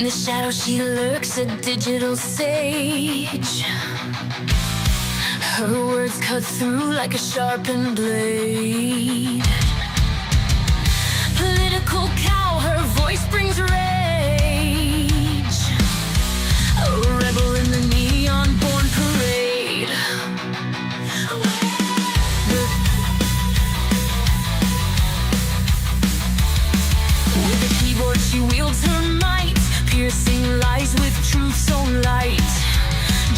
In the shadow she lurks, a digital sage. Her words cut through like a sharpened blade. Political cow, her voice brings rage. A rebel in the neon-born parade. With a keyboard she wields her might, piercing lies with truth's own light.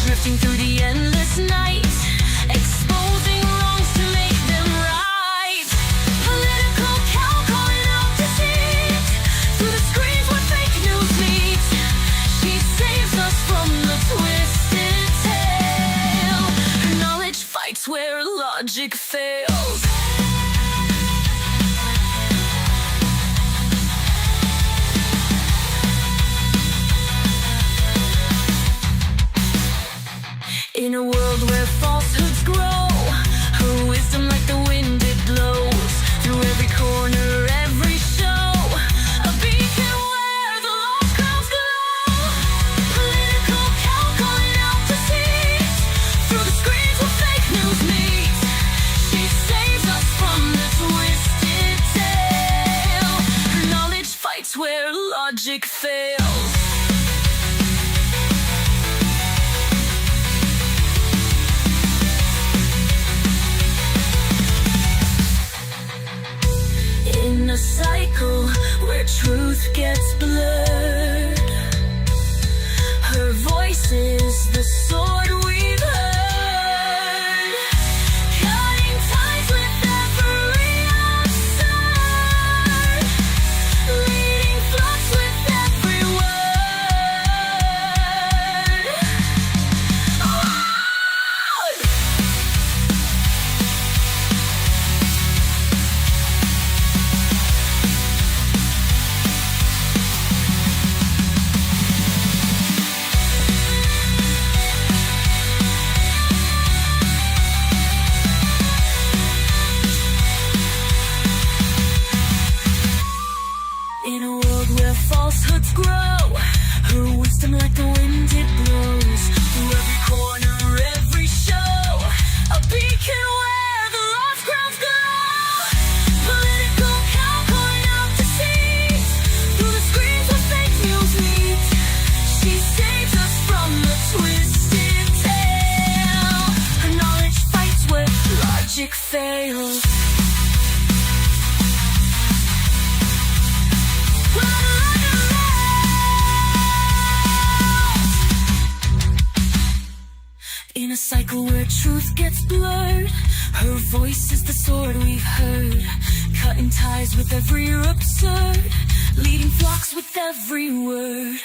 Drifting through the endless night, exposing wrongs to make them right. Political cow calling out deceit through the screens where fake news meet. She saves us from the twisted tale. Her knowledge fights where logic fails. In a world where falsehoods grow, her wisdom like the wind it blows through every corner, every show. A beacon where the lost clouds glow. Political cow calling out deceit through the screens where fake news meet. She saves us from the twisted tale. Her knowledge fights where logic fails. In a cycle where truth gets blurred, her voice is the sword we've heard, cutting ties with every absurd, leading flocks with every word. In a world where falsehoods grow, her wisdom like the wind it blows through every corner, every show. A beacon where the lost crowds go. Political cow calling out deceit through the screens where fake news meet. She saves us from the twisted tale. Her knowledge fights where logic fails. In a cycle where truth gets blurred, her voice is the sword we've heard, cutting ties with every absurd, leading flocks with every word.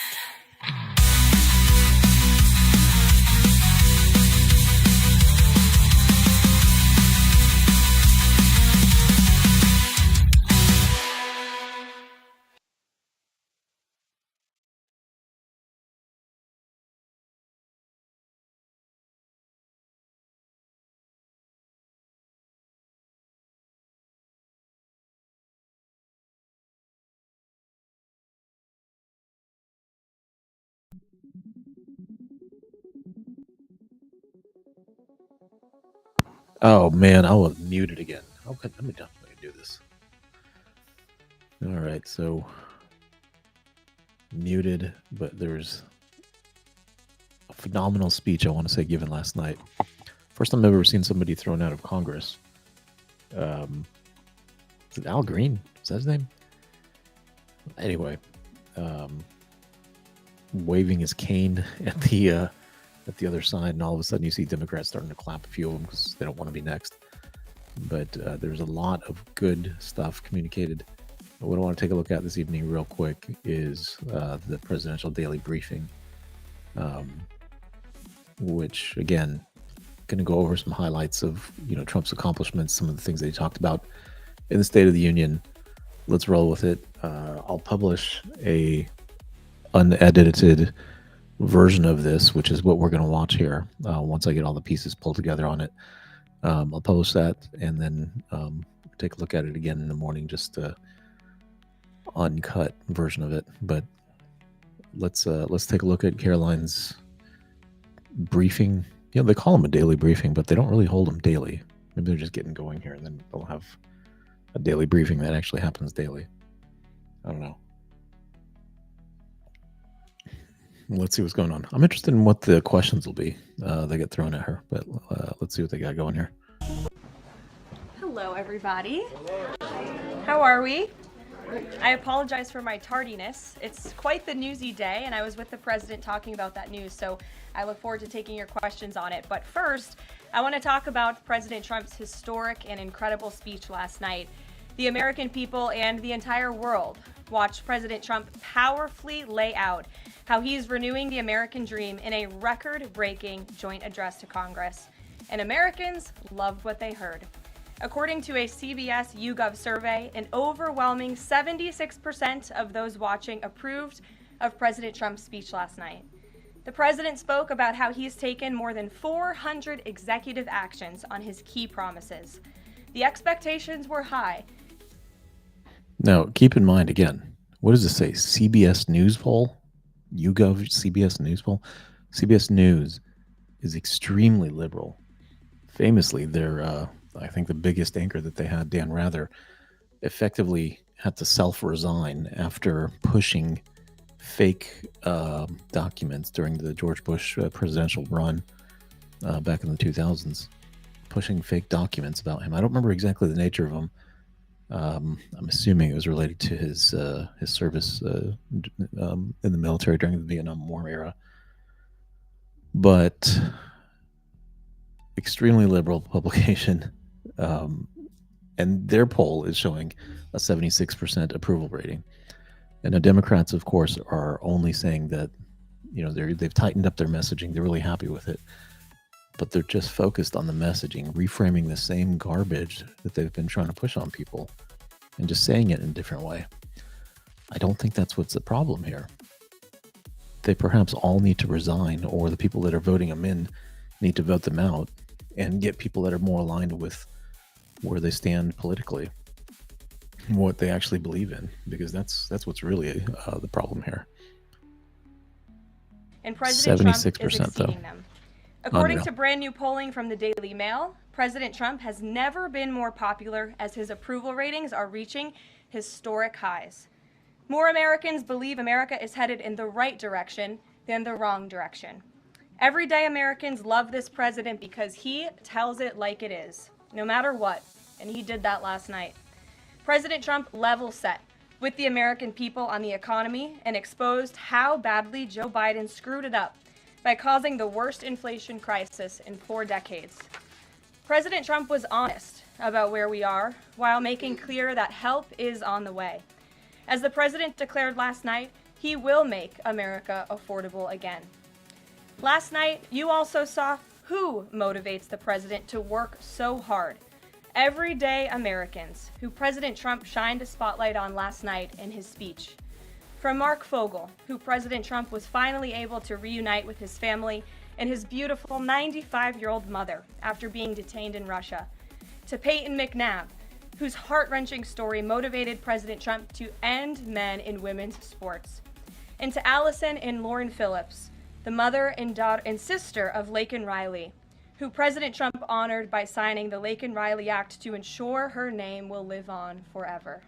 Oh man, I was muted again. Okay, let me definitely do this. All right, so muted, but there's a phenomenal speech I want to say given last night. First time I've ever seen somebody thrown out of Congress. Is it Al Green? Is that his name? Anyway, waving his cane at the other side, and all of a sudden you see Democrats starting to clap a few of them because they don't want to be next. But there's a lot of good stuff communicated. What I want to take a look at this evening real quick is the presidential daily briefing, which, again, going to go over some highlights of Trump's accomplishments, some of the things that he talked about in the State of the Union. Let's roll with it. I'll publish a unedited version of this, which is what we're going to watch here. Once I get all the pieces pulled together on it, I'll publish that and then take a look at it again in the morning, just uncut version of it. But let's take a look at Caroline's briefing. You know, they call them a daily briefing, but they don't really hold them daily. Maybe they're just getting going here, and then they'll have a daily briefing that actually happens daily. I don't know. Let's see what's going on. I'm interested in what the questions will be that get thrown at her, but let's see what they got going here. Hello, everybody. How are we? I apologize for my tardiness. It's quite the newsy day, and I was with the president talking about that news, so I look forward to taking your questions on it. But first, I want to talk about President Trump's historic and incredible speech last night. The American people and the entire world watched President Trump powerfully lay out how he's renewing the American dream in a record-breaking joint address to Congress. And Americans loved what they heard. According to a CBS YouGov survey, an overwhelming 76% of those watching approved of President Trump's speech last night. The president spoke about how he's taken more than 400 executive actions on his key promises. The expectations were high. Now, keep in mind, again, what does it say? CBS News poll? YouGov CBS News poll? CBS News is extremely liberal. Famously, they're I think the biggest anchor that they had, Dan Rather, effectively had to self-resign after pushing fake documents during the George Bush presidential run back in the 2000s, pushing fake documents about him. I don't remember exactly the nature of them. I'm assuming it was related to his service in the military during the Vietnam War era. But extremely liberal publication. And their poll is showing a 76% approval rating. And the Democrats, of course, are only saying that, you know, they've tightened up their messaging. They're really happy with it. But they're just focused on the messaging, reframing the same garbage that they've been trying to push on people and just saying it in a different way. I don't think that's what's the problem here. They perhaps all need to resign, or the people that are voting them in need to vote them out and get people that are more aligned with where they stand politically, what they actually believe in, because that's what's really the problem here. And President Trump is 76% exceeding though. them. According Unreal. to brand new polling from the Daily Mail, President Trump has never been more popular, as his approval ratings are reaching historic highs. More Americans believe America is headed in the right direction than the wrong direction. Everyday Americans love this president because he tells it like it is, no matter what, and he did that last night. President Trump level set with the American people on the economy and exposed how badly Joe Biden screwed it up by causing the worst inflation crisis in 4 decades. President Trump was honest about where we are while making clear that help is on the way. As the president declared last night, he will make America affordable again. Last night, you also saw who motivates the president to work so hard. Everyday Americans, who President Trump shined a spotlight on last night in his speech. From Mark Fogel, who President Trump was finally able to reunite with his family and his beautiful 95-year-old mother after being detained in Russia, to Peyton McNabb, whose heart-wrenching story motivated President Trump to end men in women's sports, and to Allison and Lauren Phillips, the mother and daughter and sister of Laken Riley, who President Trump honored by signing the Laken Riley Act to ensure her name will live on forever.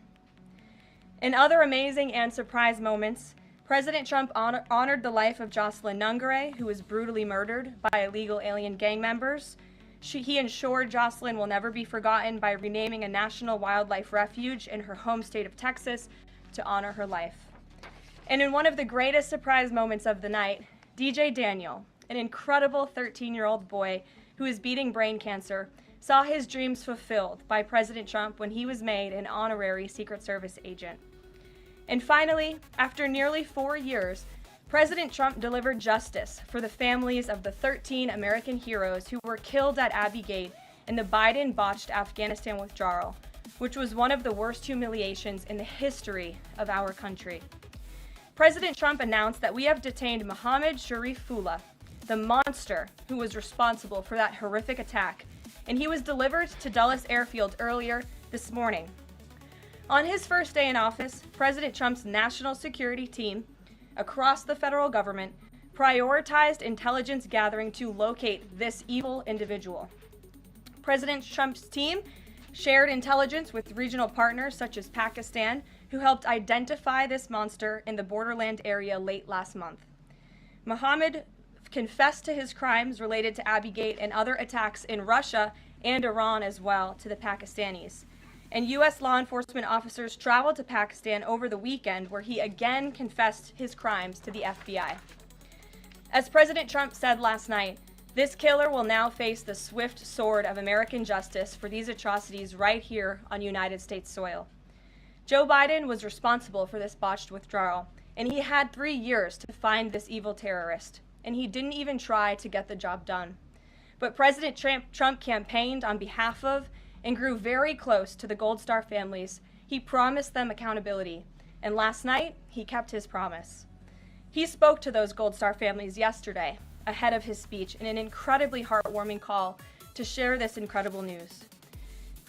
In other amazing and surprise moments, President Trump honored the life of Jocelyn Nungare, who was brutally murdered by illegal alien gang members. He ensured Jocelyn will never be forgotten by renaming a national wildlife refuge in her home state of Texas to honor her life. And in one of the greatest surprise moments of the night, DJ Daniel, an incredible 13-year-old boy who is beating brain cancer, saw his dreams fulfilled by President Trump when he was made an honorary Secret Service agent. And finally, after nearly 4 years, President Trump delivered justice for the families of the 13 American heroes who were killed at Abbey Gate in the Biden-botched Afghanistan withdrawal, which was one of the worst humiliations in the history of our country. President Trump announced that we have detained Mohammed Sharifullah, the monster who was responsible for that horrific attack, and he was delivered to Dulles Airfield earlier this morning. On his first day in office, President Trump's national security team across the federal government prioritized intelligence gathering to locate this evil individual. President Trump's team shared intelligence with regional partners such as Pakistan, who helped identify this monster in the borderland area late last month. Mohammed confessed to his crimes related to Abbeygate and other attacks in Russia and Iran as well to the Pakistanis. And U.S. law enforcement officers traveled to Pakistan over the weekend, where he again confessed his crimes to the FBI. As President Trump said last night, this killer will now face the swift sword of American justice for these atrocities right here on United States soil. Joe Biden was responsible for this botched withdrawal, and he had 3 years to find this evil terrorist, and he didn't even try to get the job done. But President Trump campaigned on behalf of and grew very close to the Gold Star families. He promised them accountability, and last night he kept his promise. He spoke to those Gold Star families yesterday ahead of his speech in an incredibly heartwarming call to share this incredible news.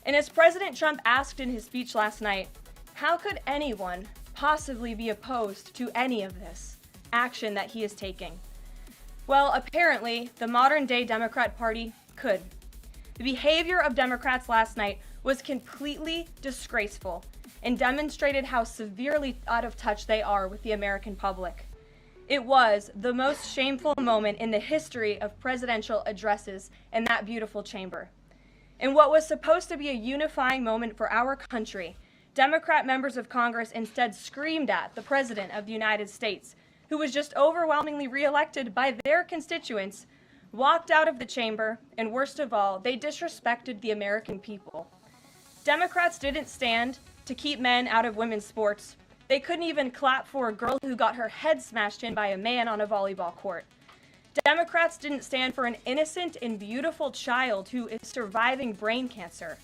And as President Trump asked in his speech last night, how could anyone possibly be opposed to any of this action that he is taking? Well, apparently, the modern-day Democrat Party could. The behavior of Democrats last night was completely disgraceful and demonstrated how severely out of touch they are with the American public. It was the most shameful moment in the history of presidential addresses in that beautiful chamber. In what was supposed to be a unifying moment for our country, Democrat members of Congress instead screamed at the President of the United States, who was just overwhelmingly reelected by their constituents, walked out of the chamber, and worst of all, they disrespected the American people. Democrats didn't stand to keep men out of women's sports. They couldn't even clap for a girl who got her head smashed in by a man on a volleyball court. Democrats didn't stand for an innocent and beautiful child who is surviving brain cancer.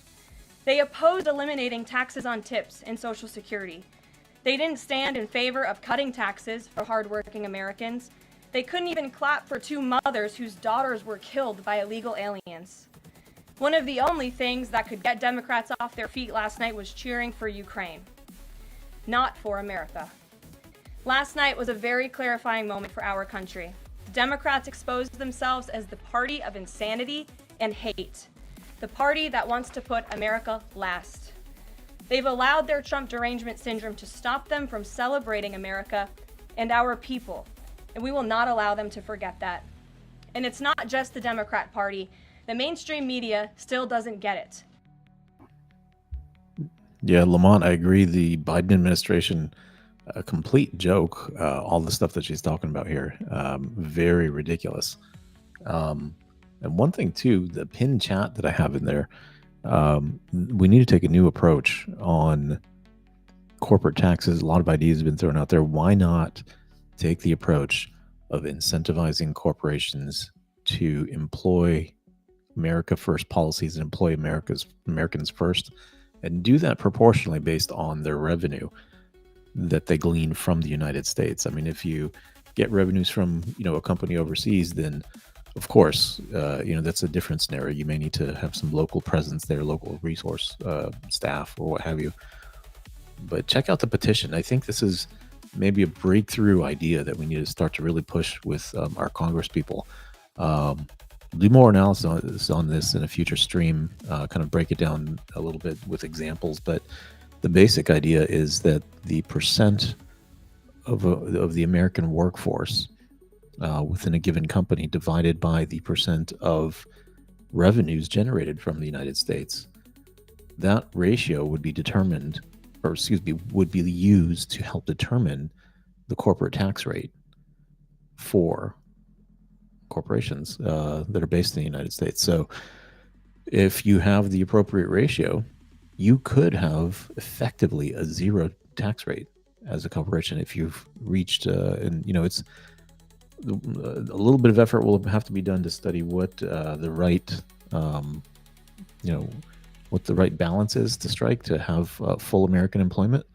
They opposed eliminating taxes on tips and Social Security. They didn't stand in favor of cutting taxes for hardworking Americans. They couldn't even clap for 2 mothers whose daughters were killed by illegal aliens. One of the only things that could get Democrats off their feet last night was cheering for Ukraine, not for America. Last night was a very clarifying moment for our country. The Democrats exposed themselves as the party of insanity and hate, the party that wants to put America last. They've allowed their Trump derangement syndrome to stop them from celebrating America and our people, and we will not allow them to forget that. And it's not just the Democrat Party. The mainstream media still doesn't get it. Yeah, Lamont, I agree. The Biden administration, a complete joke. All the stuff that she's talking about here, very ridiculous. And one thing too, the pinned chat that I have in there, we need to take a new approach on corporate taxes. A lot of ideas have been thrown out there. Why not take the approach of incentivizing corporations to employ America first policies and employ Americans first, and do that proportionally based on their revenue that they glean from the United States. I mean, if you get revenues from, a company overseas, then of course, that's a different scenario. You may need to have some local presence there, local resource staff or what have you. But check out the petition. I think this is maybe a breakthrough idea that we need to start to really push with our Congress people. Do more analysis on this in a future stream, kind of break it down a little bit with examples. But the basic idea is that the percent of the American workforce within a given company divided by the percent of revenues generated from the United States, that ratio would be determined, would be used to help determine the corporate tax rate for corporations that are based in the United States. So if you have the appropriate ratio, you could have effectively a zero tax rate as a corporation if you've reached, it's a little bit of effort will have to be done to study what the right, what the right balance is to strike to have full American employment.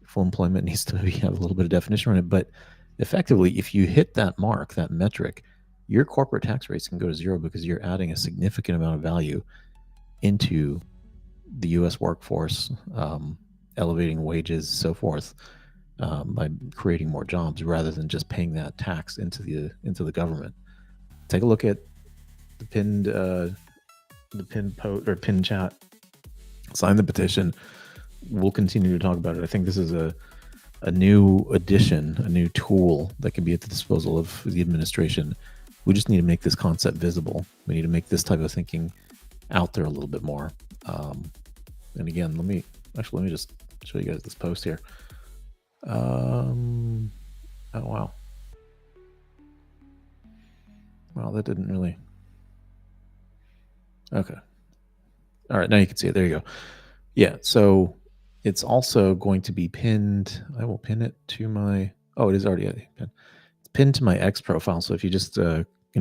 Full employment needs to have a little bit of definition on it, but effectively, if you hit that mark, that metric, your corporate tax rates can go to zero because you're adding a significant amount of value into the U.S. workforce, elevating wages, so forth. by creating more jobs rather than just paying that tax into the government. Take a look at the pinned post or pinned chat. Sign the petition. We'll continue to talk about it. I think this is a new addition, a new tool that can be at the disposal of the administration. We just need to make this concept visible. We need to make this type of thinking out there a little bit more. And again, let me just show you guys this post here. Oh wow. Well, that didn't really. Okay. All right, now you can see it. There you go. Yeah, so it's also going to be pinned. I will pin it to my. Oh, it is already pinned. It's pinned to my X profile. So if you just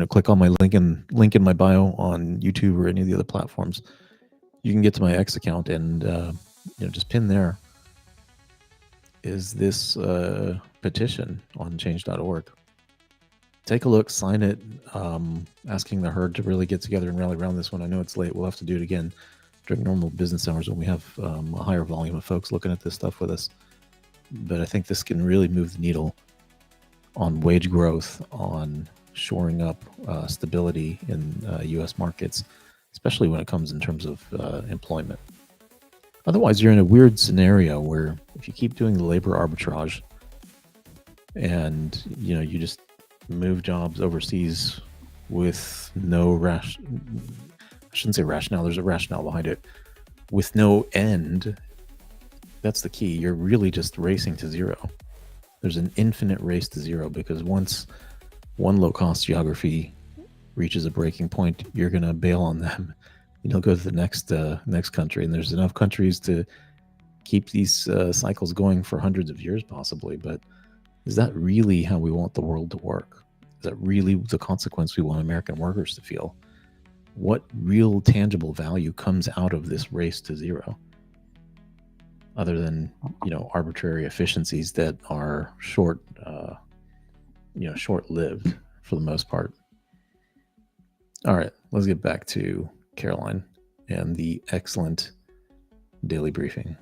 click on my link in my bio on YouTube or any of the other platforms, you can get to my X account and just pin there. Is this petition on change.org? Take a look, sign it, asking the herd to really get together and rally around this one. I know it's late. We'll have to do it again during normal business hours when we have a higher volume of folks looking at this stuff with us. But I think this can really move the needle on wage growth, on shoring up stability in U.S. markets, especially when it comes in terms of employment. Otherwise, you're in a weird scenario where if you keep doing the labor arbitrage and you just move jobs overseas with no I shouldn't say rationale, there's a rationale behind it, with no end. That's the key. You're really just racing to zero. There's an infinite race to zero, because once one low-cost geography reaches a breaking point, you're going to bail on them. You'll go to the next country, and there's enough countries to keep these cycles going for hundreds of years possibly. But is that really how we want the world to work? Is that really the consequence we want American workers to feel? What real tangible value comes out of this race to zero, other than arbitrary efficiencies that are short-lived for the most part? All right, let's get back to Caroline and the excellent daily briefing.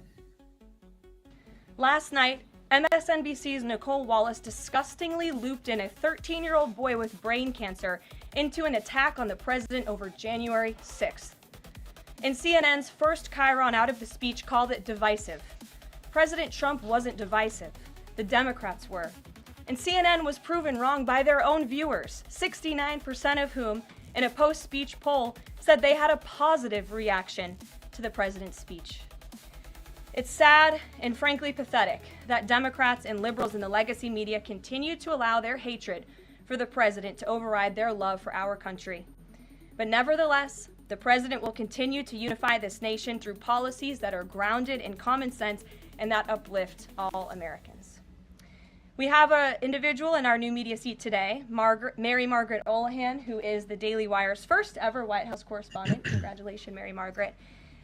Last night, MSNBC's Nicole Wallace disgustingly looped in a 13-year-old boy with brain cancer into an attack on the president over January 6th. And CNN's first chyron out of the speech called it divisive. President Trump wasn't divisive. The Democrats were. And CNN was proven wrong by their own viewers, 69% of whom, in a post-speech poll, said they had a positive reaction to the president's speech. It's sad and frankly pathetic that Democrats and liberals in the legacy media continue to allow their hatred for the president to override their love for our country. But nevertheless, the president will continue to unify this nation through policies that are grounded in common sense and that uplift all Americans. We have an individual in our new media seat today, Mary Margaret Olohan, who is the Daily Wire's first ever White House correspondent. Congratulations, Mary Margaret.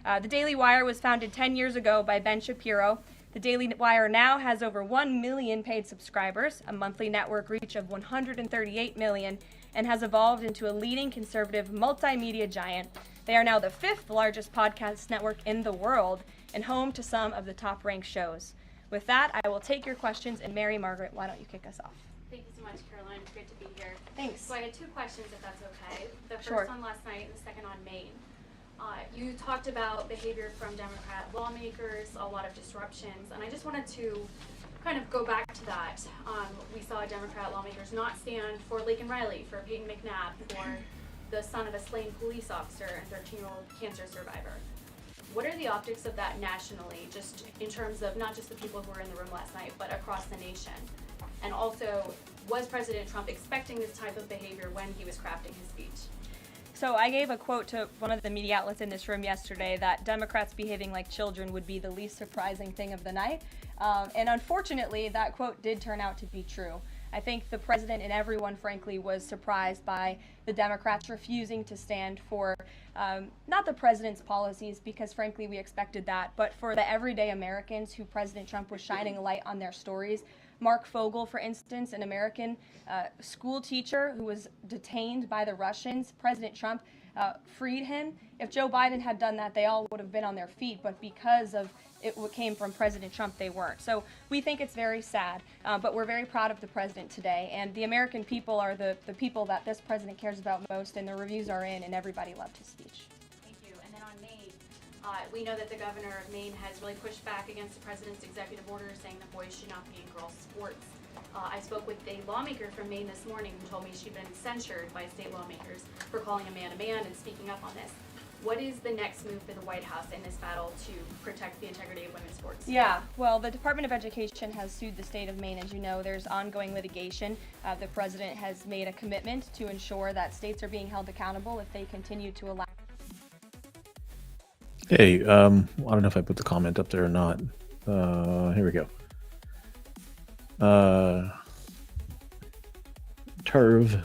The Daily Wire was founded 10 years ago by Ben Shapiro. The Daily Wire now has over 1 million paid subscribers, a monthly network reach of 138 million, and has evolved into a leading conservative multimedia giant. They are now the 5th largest podcast network in the world and home to some of the top-ranked shows. With that, I will take your questions, and Mary Margaret, why don't you kick us off? Thank you so much, Caroline. It's great to be here. Thanks. So I had 2 questions, if that's okay. The first Sure. on last night and the second on Maine. You talked about behavior from Democrat lawmakers, a lot of disruptions, and I just wanted to kind of go back to that. We saw Democrat lawmakers not stand for Laken Riley, for Peyton McNabb, for the son of a slain police officer and 13-year-old cancer survivor. What are the optics of that nationally, just in terms of not just the people who were in the room last night, but across the nation? And also, was President Trump expecting this type of behavior when he was crafting his speech? So I gave a quote to one of the media outlets in this room yesterday that Democrats behaving like children would be the least surprising thing of the night. And unfortunately, that quote did turn out to be true. I think the president and everyone, frankly, was surprised by the Democrats refusing to stand for not the president's policies, because frankly we expected that, but for the everyday Americans who President Trump was shining a light on their stories. Mark Fogel, for instance, an American school teacher who was detained by the Russians. President Trump freed him. If Joe Biden had done that, they all would have been on their feet. But because of came from President Trump, they weren't. So we think it's very sad, but we're very proud of the president today. And the American people are the people that this president cares about most, and the reviews are in, and everybody loved his speech. Thank you. And then on Maine, we know that the governor of Maine has really pushed back against the president's executive order saying that boys should not be in girls' sports. I spoke with a lawmaker from Maine this morning who told me she'd been censured by state lawmakers for calling a man and speaking up on this. What is the next move for the White House in this battle to protect the integrity of women's sports? Yeah, well, the Department of Education has sued the state of Maine. As you know, there's ongoing litigation. The president has made a commitment to ensure that states are being held accountable if they continue to allow. Hey, I don't know if I put the comment up there or not. Here we go. Turv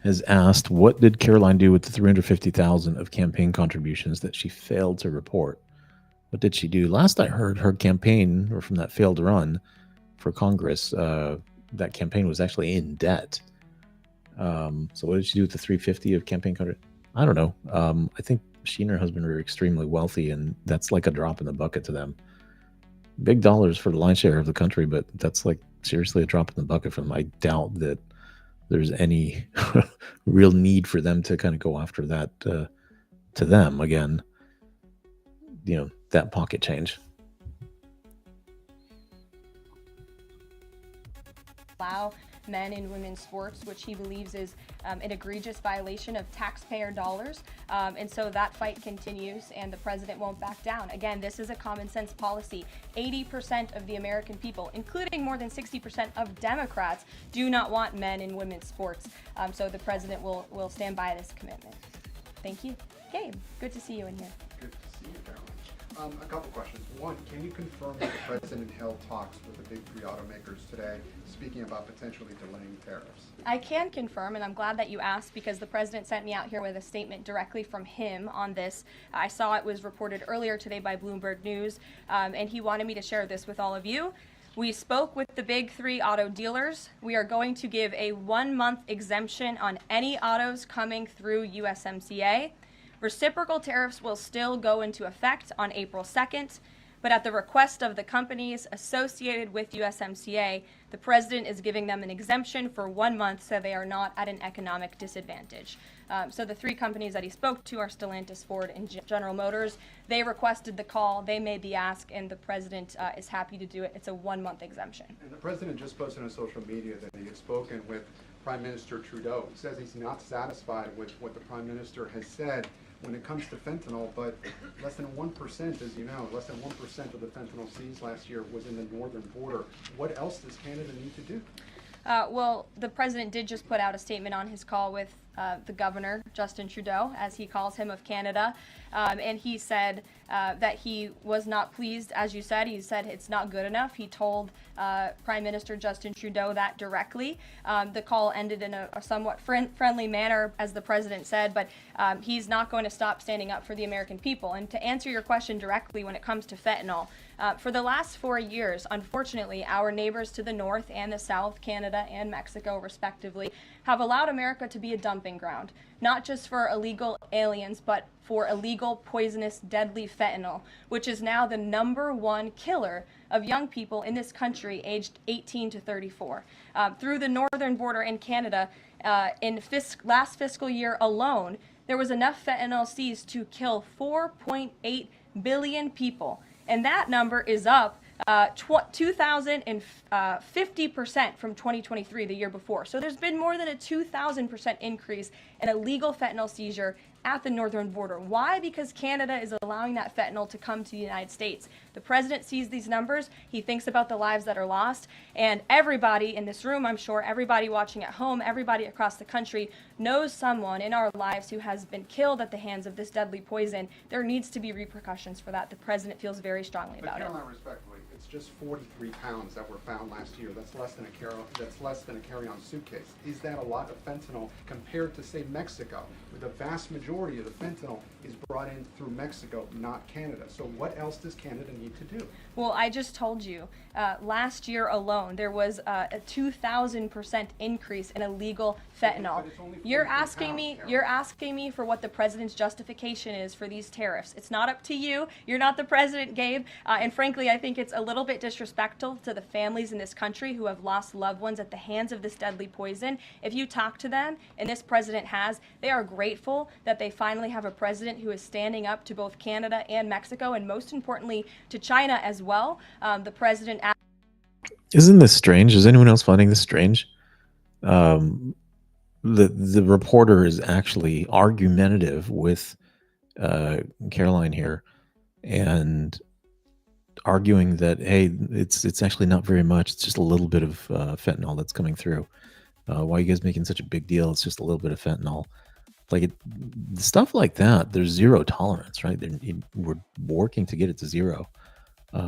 has asked, what did Caroline do with the $350,000 of campaign contributions that she failed to report? What did she do? Last I heard, her campaign, or from that failed run for Congress, that campaign was actually in debt. So what did she do with the $350 of campaign contributions? I don't know. I think she and her husband are extremely wealthy, and that's like a drop in the bucket to them. Big dollars for the lion's share of the country, but that's like seriously a drop in the bucket for them. I doubt that there's any real need for them to kind of go after that to them again. You know, that pocket change. Allow men and women's sports, which he believes is an egregious violation of taxpayer dollars. And so that fight continues, and the president won't back down. Again, this is a common sense policy. 80% of the American people, including more than 60% of Democrats, do not want men and women's sports. So the president will stand by this commitment. Thank you. Gabe, good to see you in here. Good to see you, Caroline. A couple questions. One, can you confirm that the president held talks with the big three automakers today, speaking about potentially delaying tariffs? I can confirm, and I'm glad that you asked, because the president sent me out here with a statement directly from him on this. I saw it was reported earlier today by Bloomberg News, and he wanted me to share this with all of you. We spoke with the big three auto dealers. We are going to give a 1-month exemption on any autos coming through USMCA. Reciprocal tariffs will still go into effect on April 2nd, but at the request of the companies associated with USMCA, the president is giving them an exemption for 1 month so they are not at an economic disadvantage. So the three companies that he spoke to are Stellantis, Ford, and General Motors. They requested the call, they made the ask, and the president is happy to do it. It's a 1-month exemption. And the president just posted on social media that he had spoken with Prime Minister Trudeau. He says he's not satisfied with what the Prime Minister has said when it comes to fentanyl, but less than 1%, as you know, less than 1% of the fentanyl seized last year was in the northern border. What else does Canada need to do? Well, the president did just put out a statement on his call with the governor, Justin Trudeau, as he calls him, of Canada. And he said that he was not pleased, as you said. He said it's not good enough. He told Prime Minister Justin Trudeau that directly. The call ended in a somewhat friendly manner, as the president said, but he's not going to stop standing up for the American people. And to answer your question directly when it comes to fentanyl, for the last 4 years, unfortunately, our neighbors to the north and the south, Canada and Mexico respectively, have allowed America to be a dumping ground, not just for illegal aliens, but for illegal, poisonous, deadly fentanyl, which is now the #1 killer of young people in this country aged 18 to 34. Through the northern border in Canada, in last fiscal year alone, there was enough fentanyl seized to kill 4.8 billion people. And that number is up 2,050% from 2023, the year before. So there's been more than a 2,000% increase in illegal fentanyl seizure at the northern border. Why? Because Canada is allowing that fentanyl to come to the United States. The president sees these numbers. He thinks about the lives that are lost. And everybody in this room, I'm sure, everybody watching at home, everybody across the country knows someone in our lives who has been killed at the hands of this deadly poison. There needs to be repercussions for that. The president feels very strongly about it. Caroline, respectfully, it's just 43 pounds that were found last year. That's less than a carry-on suitcase. Is that a lot of fentanyl compared to, say, Mexico, where the vast majority of the fentanyl is brought in through Mexico, not Canada? So what else does Canada need to do? Well, I just told you, last year alone, there was a 2,000% increase in illegal fentanyl. But it's only 43 You're asking me, pounds, Carol. you're asking me for what the president's justification is for these tariffs. It's not up to you. You're not the president, Gabe. And frankly, I think it's a little bit disrespectful to the families in this country who have lost loved ones at the hands of this deadly poison. If you talk to them, and this president has, they are grateful that they finally have a president who is standing up to both Canada and Mexico, and most importantly, to China as well. The president. Isn't this strange? Is anyone else finding this strange? The reporter is actually argumentative with Caroline here, and arguing that, hey, it's actually not very much. It's just a little bit of fentanyl that's coming through. Why are you guys making such a big deal? It's just a little bit of fentanyl. Like stuff like that, there's zero tolerance, right? We're working to get it to zero.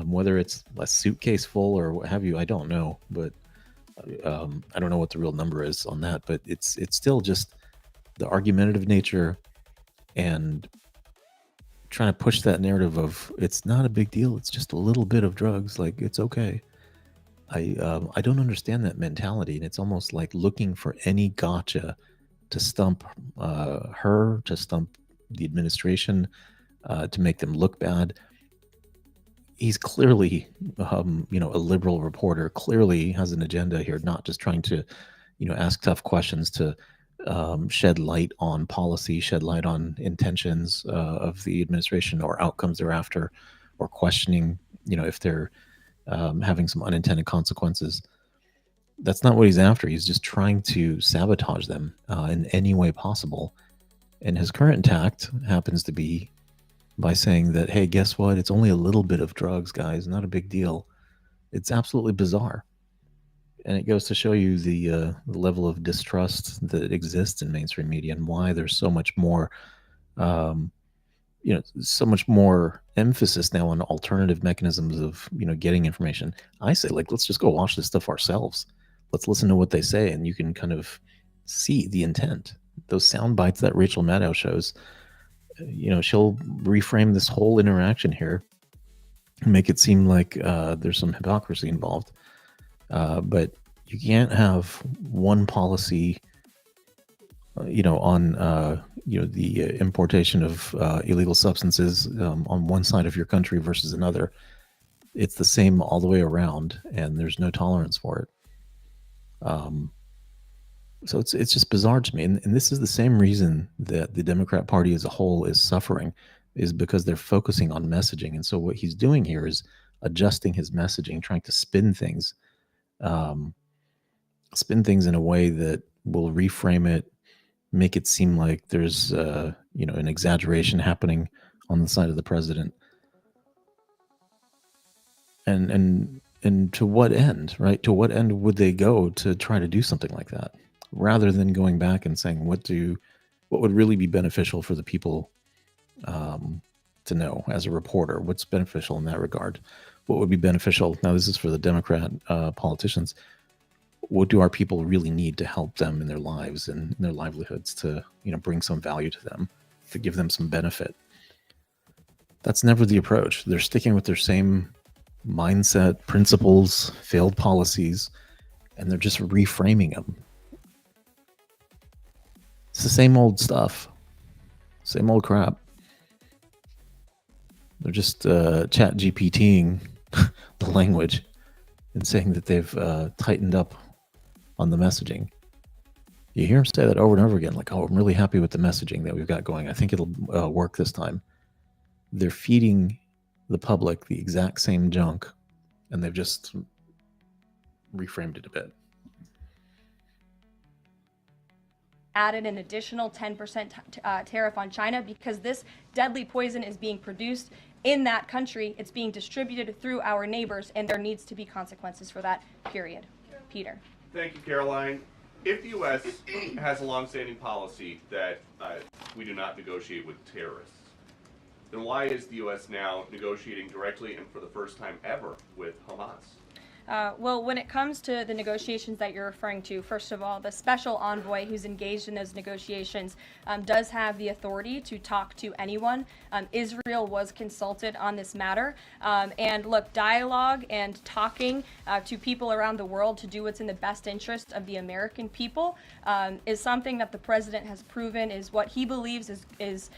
Whether it's a suitcase full or what have you, I don't know, but I don't know what the real number is on that. But it's still just the argumentative nature and trying to push that narrative of it's not a big deal. It's just a little bit of drugs. Like, it's okay. I don't understand that mentality, and it's almost like looking for any gotcha to stump her, to stump the administration, to make them look bad. He's clearly, a liberal reporter, clearly has an agenda here, not just trying to, ask tough questions to shed light on policy, shed light on intentions of the administration or outcomes thereafter, or questioning, if they're having some unintended consequences. That's not what he's after. He's just trying to sabotage them in any way possible. And his current tact happens to be by saying that, hey, guess what? It's only a little bit of drugs, guys. Not a big deal. It's absolutely bizarre. And it goes to show you the level of distrust that exists in mainstream media and why there's so much more, so much more emphasis now on alternative mechanisms of, getting information. I say, let's just go watch this stuff ourselves. Let's listen to what they say, and you can kind of see the intent. Those sound bites that Rachel Maddow shows, she'll reframe this whole interaction here, make it seem like there's some hypocrisy involved. But you can't have one policy, on, the importation of illegal substances on one side of your country versus another. It's the same all the way around, and there's no tolerance for it. So it's just bizarre to me. And this is the same reason that the Democrat Party as a whole is suffering, is because they're focusing on messaging. And so what he's doing here is adjusting his messaging, trying to spin things in a way that will reframe it, make it seem like there's an exaggeration happening on the side of the president. And to what end, right? To what end would they go to try to do something like that, rather than going back and saying what would really be beneficial for the people to know as a reporter? What's beneficial in that regard? What would be beneficial? Now, this is for the Democrat politicians. What do our people really need to help them in their lives and in their livelihoods, to bring some value to them, to give them some benefit? That's never the approach. They're sticking with their same mindset, principles, failed policies, and they're just reframing them. It's the same old stuff, same old crap. They're just chat GPTing the language and saying that they've tightened up on the messaging. You hear them say that over and over again, like, oh, I'm really happy with the messaging that we've got going. I think it'll work this time. They're feeding the public the exact same junk, and they've just reframed it a bit. Added an additional 10% tariff on China because this deadly poison is being produced in that country. It's being distributed through our neighbors, and there needs to be consequences for that, period. Peter. Thank you, Caroline. If the U.S. has a longstanding policy that we do not negotiate with terrorists, then why is the U.S. now negotiating directly and for the first time ever with Hamas? Well, when it comes to the negotiations that you're referring to, first of all, the special envoy who's engaged in those negotiations does have the authority to talk to anyone. Israel was consulted on this matter. And look, dialogue and talking to people around the world to do what's in the best interest of the American people is something that the president has proven is what he believes is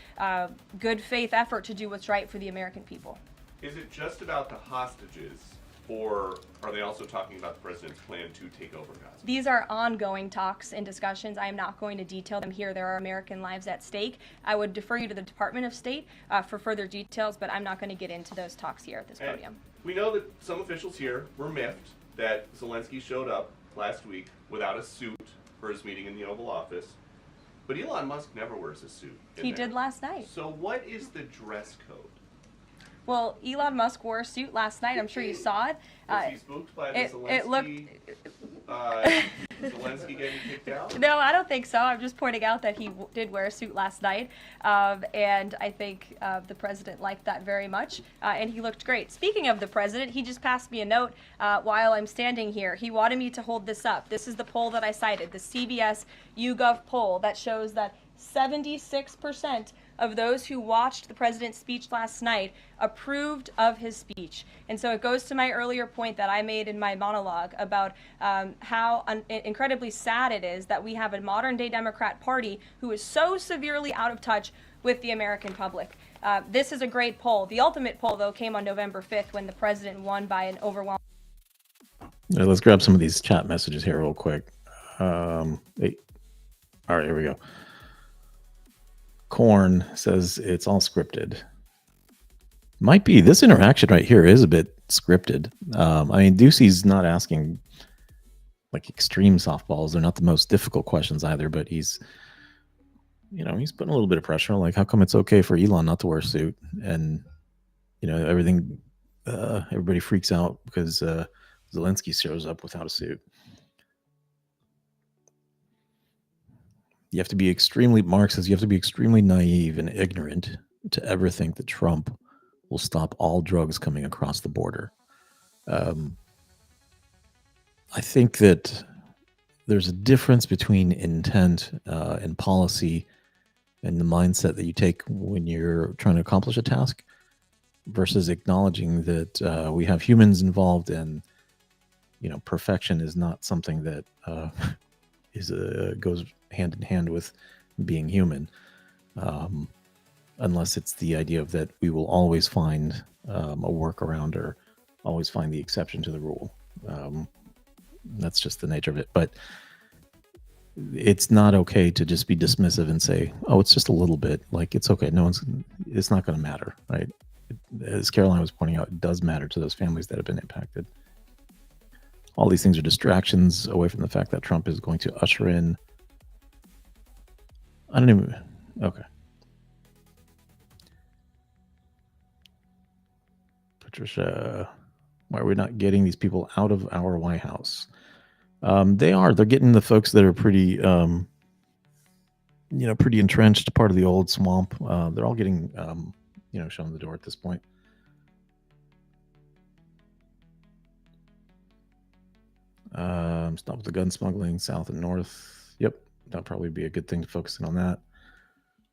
good faith effort to do what's right for the American people. Is it just about the hostages, or are they also talking about the president's plan to take over Gaza? These are ongoing talks and discussions. I am not going to detail them here. There are American lives at stake. I would defer you to the Department of State for further details, but I'm not going to get into those talks here at this podium. We know that some officials here were miffed that Zelensky showed up last week without a suit for his meeting in the Oval Office, but Elon Musk never wears a suit. He did last night. So what is the dress code? Well, Elon Musk wore a suit last night. I'm sure you saw it. Was he spooked by the Zelensky getting kicked out? No, I don't think so. I'm just pointing out that he did wear a suit last night, and I think the president liked that very much, and he looked great. Speaking of the president, he just passed me a note while I'm standing here. He wanted me to hold this up. This is the poll that I cited, the CBS YouGov poll that shows that 76% of those who watched the president's speech last night approved of his speech. And so it goes to my earlier point that I made in my monologue about how incredibly sad it is that we have a modern day Democrat Party who is so severely out of touch with the American public. This is a great poll. The ultimate poll, though, came on November 5th when the president won by an overwhelming. Let's grab some of these chat messages here real quick. Hey. All right, here we go. Corn says it's all scripted. Might be. This interaction right here is a bit scripted. I mean, Ducey's not asking like extreme softballs. They're not the most difficult questions either, but he's putting a little bit of pressure. Like, how come it's okay for Elon not to wear a suit? And, everybody freaks out because Zelensky shows up without a suit. You have to be extremely, Mark says, you have to be extremely naive and ignorant to ever think that Trump will stop all drugs coming across the border. I think that there's a difference between intent and policy and the mindset that you take when you're trying to accomplish a task versus acknowledging that we have humans involved and, perfection is not something that goes hand in hand with being human, unless it's the idea of that we will always find a workaround or always find the exception to the rule. That's just the nature of it. But it's not okay to just be dismissive and say, oh, it's just a little bit. Like, it's okay. It's not going to matter, right? As Caroline was pointing out, it does matter to those families that have been impacted. All these things are distractions away from the fact that Trump is going to usher in. Okay. Patricia, why are we not getting these people out of our White House? They're getting the folks that are pretty, pretty entrenched, part of the old swamp. They're all getting, shown the door at this point. Stop with the gun smuggling south and north. Yep, that'll probably be a good thing to focus in on that.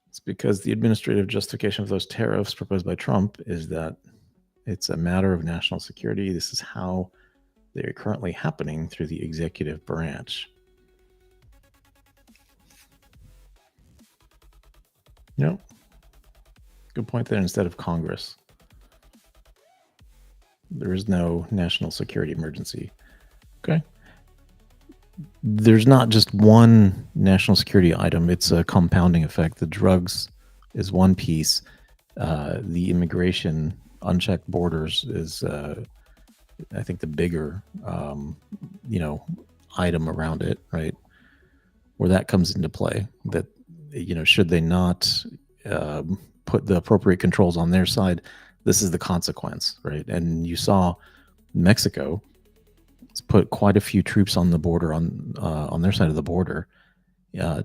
It's because the administrative justification of those tariffs proposed by Trump is that it's a matter of national security. This is how they're currently happening through the executive branch. Yep. Good point there. Instead of Congress, there is no national security emergency. Okay. There's not just one national security item. It's a compounding effect. The drugs is one piece. The immigration, unchecked borders is, I think, the bigger, item around it, right? Where that comes into play. That, should they not put the appropriate controls on their side, this is the consequence, right? And you saw Mexico put quite a few troops on the border, on their side of the border,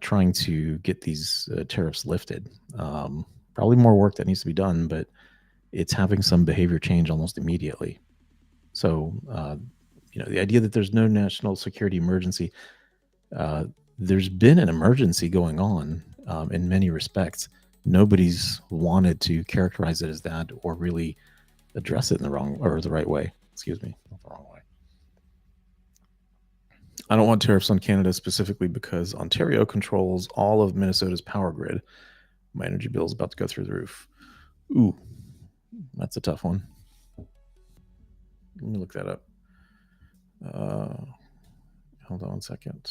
trying to get these tariffs lifted. probably more work that needs to be done, but it's having some behavior change almost immediately. So, the idea that there's no national security emergency, there's been an emergency going on in many respects. Nobody's wanted to characterize it as that or really address it in the right way. Excuse me, not the wrong way. I don't want tariffs on Canada specifically because Ontario controls all of Minnesota's power grid. My energy bill is about to go through the roof. Ooh, that's a tough one. Let me look that up. Hold on a second.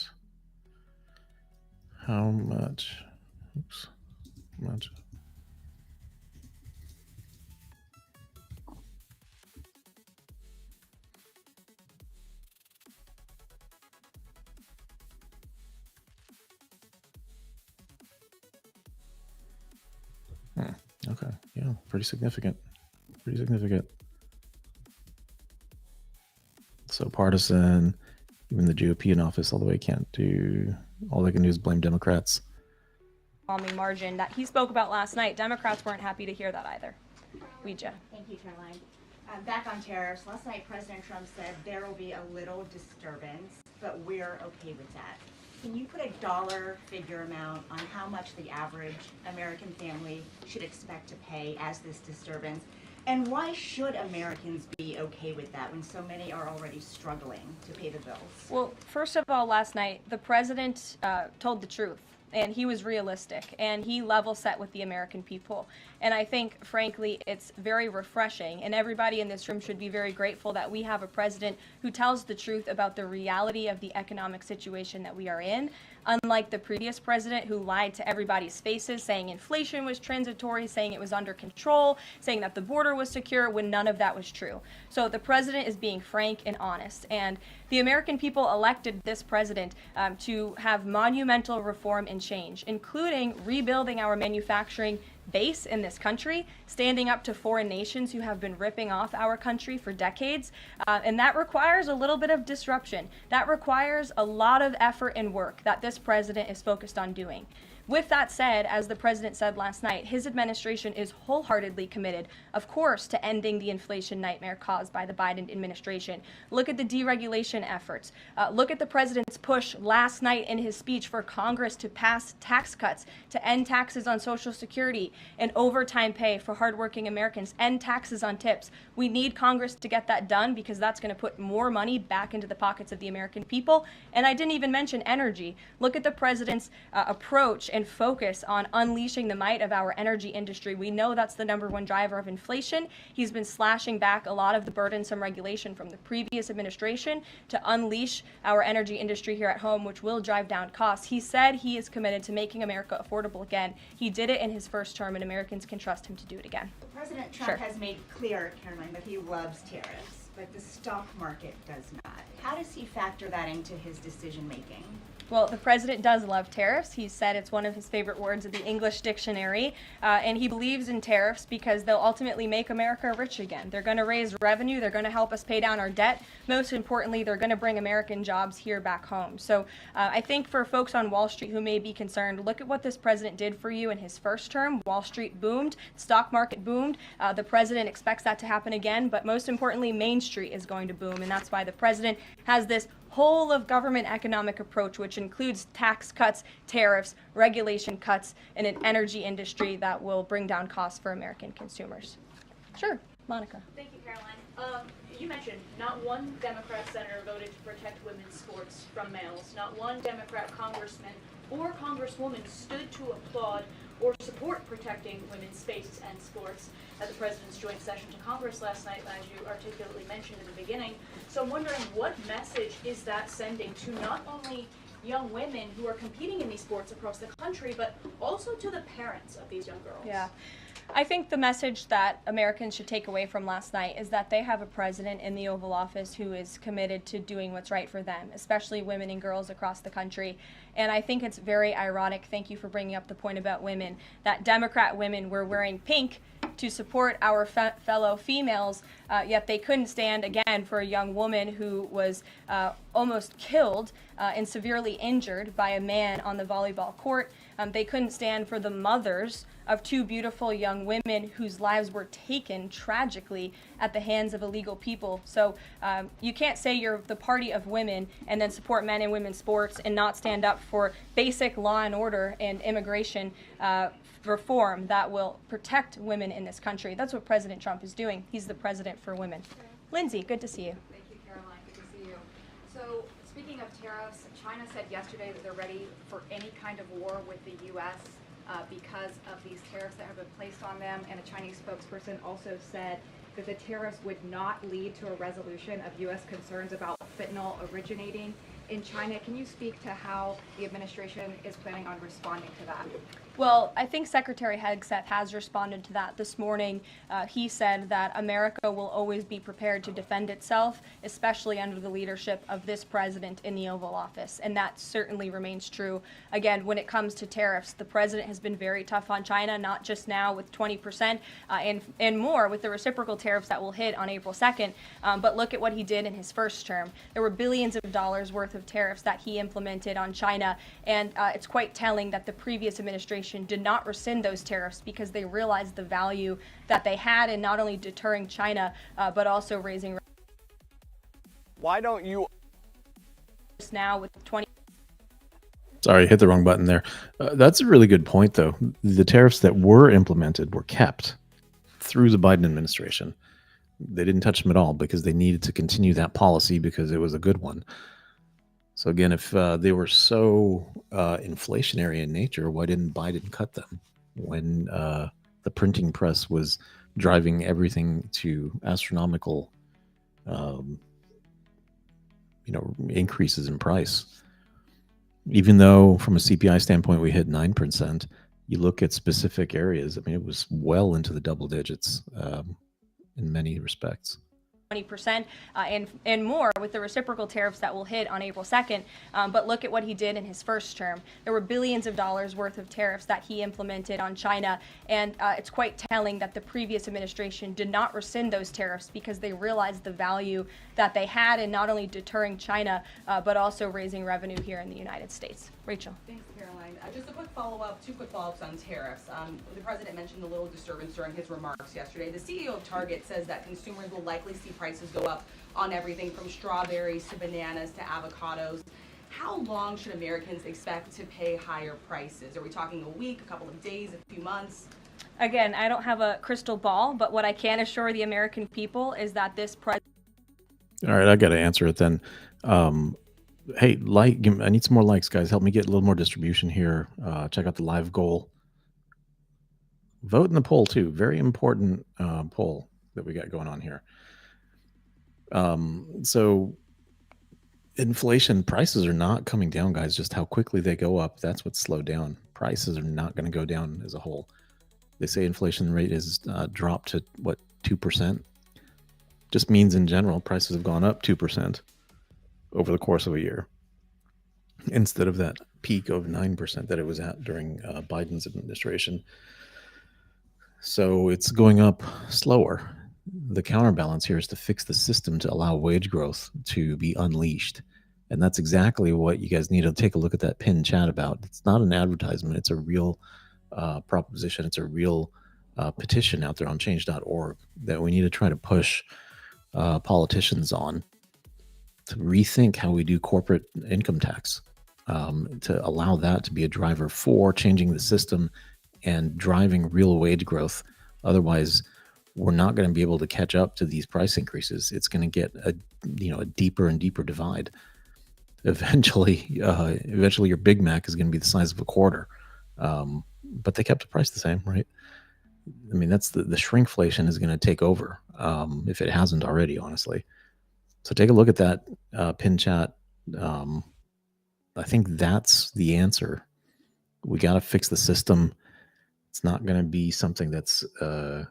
How much? Oops. How much? Okay, yeah, pretty significant. Pretty significant. So partisan, even the GOP in office all the way can't do, all they can do is blame Democrats. Margin that he spoke about last night, Democrats weren't happy to hear that either. Ouija. Thank you, Caroline. Back on tariffs, last night President Trump said there will be a little disturbance, but we're okay with that. Can you put a dollar figure amount on how much the average American family should expect to pay as this disturbance? And why should Americans be okay with that when so many are already struggling to pay the bills? Well, first of all, last night, the president told the truth. And he was realistic, and he level set with the American people. And I think, frankly, it's very refreshing, and everybody in this room should be very grateful that we have a president who tells the truth about the reality of the economic situation that we are in, unlike the previous president who lied to everybody's faces, saying inflation was transitory, saying it was under control, saying that the border was secure, when none of that was true. So the president is being frank and honest, and the American people elected this president to have monumental reform and change, including rebuilding our manufacturing base in this country, standing up to foreign nations who have been ripping off our country for decades. And that requires a little bit of disruption. That requires a lot of effort and work that this president is focused on doing. With that said, as the president said last night, his administration is wholeheartedly committed, of course, to ending the inflation nightmare caused by the Biden administration. Look at the deregulation efforts. Look at the president's push last night in his speech for Congress to pass tax cuts, to end taxes on Social Security and overtime pay for hardworking Americans, end taxes on tips. We need Congress to get that done because that's going to put more money back into the pockets of the American people. And I didn't even mention energy. Look at the president's approach and focus on unleashing the might of our energy industry. We know that's the #1 driver of inflation. He's been slashing back a lot of the burdensome regulation from the previous administration to unleash our energy industry here at home, which will drive down costs. He said he is committed to making America affordable again. He did it in his first term, and Americans can trust him to do it again. President Trump Sure. has made clear, Caroline, that he loves tariffs, but the stock market does not. How does he factor that into his decision making? Well, the president does love tariffs. He said it's one of his favorite words of the English dictionary, and he believes in tariffs because they'll ultimately make America rich again. They're going to raise revenue. They're going to help us pay down our debt. Most importantly, they're going to bring American jobs here back home. So I think for folks on Wall Street who may be concerned, look at what this president did for you in his first term. Wall Street boomed. Stock market boomed. The president expects that to happen again, but most importantly, Main Street is going to boom, and that's why the president has this whole of government economic approach, which includes tax cuts, tariffs, regulation cuts, and an energy industry that will bring down costs for American consumers. Sure, Monica. Thank you, Caroline. You mentioned not one Democrat senator voted to protect women's sports from males. Not one Democrat congressman or congresswoman stood to applaud or support protecting women's spaces and sports at the president's joint session to Congress last night, as you articulately mentioned in the beginning. So I'm wondering, what message is that sending to not only young women who are competing in these sports across the country, but also to the parents of these young girls? Yeah. I think the message that Americans should take away from last night is that they have a president in the Oval Office who is committed to doing what's right for them, especially women and girls across the country. And I think it's very ironic, thank you for bringing up the point about women, that Democrat women were wearing pink to support our fellow females, yet they couldn't stand again for a young woman who was almost killed and severely injured by a man on the volleyball court. They couldn't stand for the mothers of two beautiful young women whose lives were taken tragically at the hands of illegal people. So you can't say you're the party of women and then support men and women's sports and not stand up for basic law and order and immigration reform that will protect women in this country. That's what President Trump is doing. He's the president for women. Lindsay, good to see you. Thank you, Caroline. Good to see you. So, speaking of tariffs, China said yesterday that they're ready for any kind of war with the U.S. Because of these tariffs that have been placed on them. And a Chinese spokesperson also said that the tariffs would not lead to a resolution of U.S. concerns about fentanyl originating in China. Can you speak to how the administration is planning on responding to that? Well, I think Secretary Hegseth has responded to that this morning. He said that America will always be prepared to defend itself, especially under the leadership of this president in the Oval Office. And that certainly remains true. Again, when it comes to tariffs, the president has been very tough on China, not just now with 20% and more with the reciprocal tariffs that will hit on April 2nd. But look at what he did in his first term. There were billions of dollars worth of tariffs that he implemented on China. And it's quite telling that the previous administration did not rescind those tariffs because they realized the value that they had in not only deterring China, but also raising. Why don't you Now with 20. Sorry, hit the wrong button there. That's a really good point, though. The tariffs that were implemented were kept through the Biden administration. They didn't touch them at all because they needed to continue that policy because it was a good one. So again, if they were so inflationary in nature, why didn't Biden cut them when the printing press was driving everything to astronomical, increases in price? Even though from a CPI standpoint we hit 9%, you look at specific areas. I mean, it was well into the double digits in many respects. 20% and more with the reciprocal tariffs that will hit on April 2nd. But look at what he did in his first term. There were billions of dollars worth of tariffs that he implemented on China. And it's quite telling that the previous administration did not rescind those tariffs because they realized the value that they had in not only deterring China, but also raising revenue here in the United States. Rachel. Thanks, Caroline. Just a quick follow-up, two quick follow-ups on tariffs. The president mentioned a little disturbance during his remarks yesterday. The CEO of Target says that consumers will likely see prices go up on everything from strawberries to bananas to avocados. How long should Americans expect to pay higher prices? Are we talking a week, a couple of days, a few months? Again, I don't have a crystal ball, but what I can assure the American people is that this president. All right, I got to answer it then. Hey, I need some more likes, guys. Help me get a little more distribution here. Check out the live goal. Vote in the poll, too. Very important poll that we got going on here. So inflation, prices are not coming down, guys. Just how quickly they go up, that's what's slowed down. Prices are not going to go down as a whole. They say inflation rate is dropped to, 2%? Just means in general, prices have gone up 2%. Over the course of a year, instead of that peak of 9% that it was at during Biden's administration. So it's going up slower. The counterbalance here is to fix the system to allow wage growth to be unleashed. And that's exactly what you guys need to take a look at that pinned chat about. It's not an advertisement. It's a real proposition. It's a real petition out there on change.org that we need to try to push politicians on to rethink how we do corporate income tax, to allow that to be a driver for changing the system and driving real wage growth. Otherwise, we're not going to be able to catch up to these price increases. It's going to get a deeper and deeper divide. Eventually, your Big Mac is going to be the size of a quarter. But they kept the price the same, right? I mean, that's the shrinkflation is going to take over if it hasn't already, honestly. So take a look at that pin chat. I think that's the answer. We got to fix the system. It's not going to be something that's a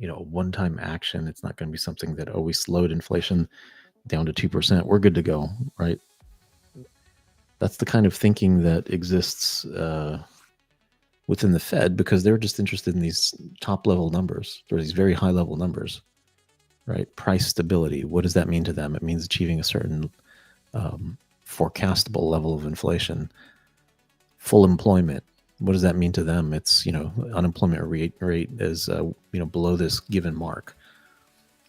one-time action. It's not going to be something that always slowed inflation down to 2%. We're good to go, right? That's the kind of thinking that exists within the Fed because they're just interested in these top level numbers or these very high level numbers, right? Price stability. What does that mean to them? It means achieving a certain forecastable level of inflation. Full employment. What does that mean to them? It's, unemployment rate is, below this given mark.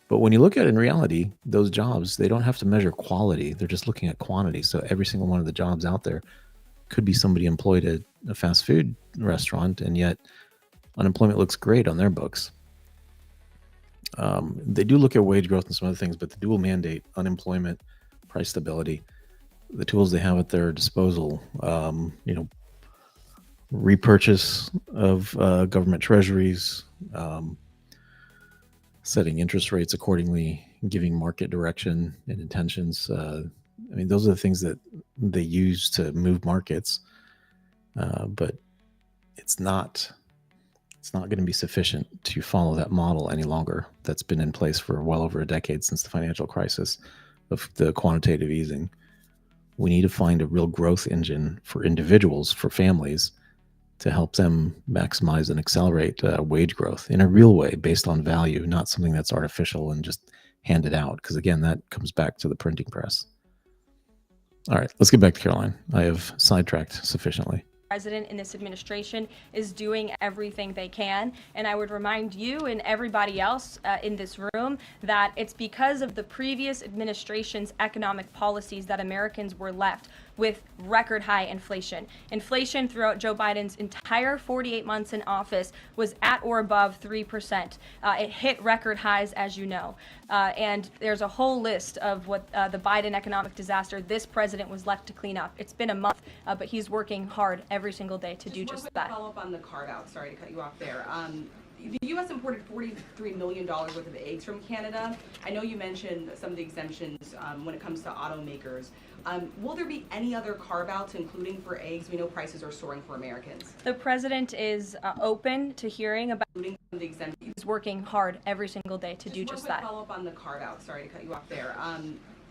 But when you look at it in reality, those jobs, they don't have to measure quality. They're just looking at quantity. So every single one of the jobs out there could be somebody employed at a fast food restaurant, and yet unemployment looks great on their books. They do look at wage growth and some other things, but the dual mandate, unemployment, price stability, the tools they have at their disposal, repurchase of government treasuries, setting interest rates accordingly, giving market direction and intentions. Those are the things that they use to move markets, but it's not going to be sufficient to follow that model any longer. That's been in place for well over a decade since the financial crisis of the quantitative easing. We need to find a real growth engine for individuals, for families, to help them maximize and accelerate wage growth in a real way based on value, not something that's artificial and just handed out. Because again, that comes back to the printing press. All right, let's get back to Caroline. I have sidetracked sufficiently. President in this administration is doing everything they can. And I would remind you and everybody else in this room that it's because of the previous administration's economic policies that Americans were left with record high inflation. Inflation throughout Joe Biden's entire 48 months in office was at or above 3%. It hit record highs, as you know. And there's a whole list of what the Biden economic disaster this president was left to clean up. It's been a month, but he's working hard every single day to do just that. Follow up on the carve out. Sorry to cut you off there. The U.S. imported $43 million worth of eggs from Canada. I know you mentioned some of the exemptions when it comes to automakers. Will there be any other carve-outs, including for eggs? We know prices are soaring for Americans. The president is open to hearing about Including some of the exemptions. He's working hard every single day to do just that. Follow up on the carve-out. Sorry to cut you off there.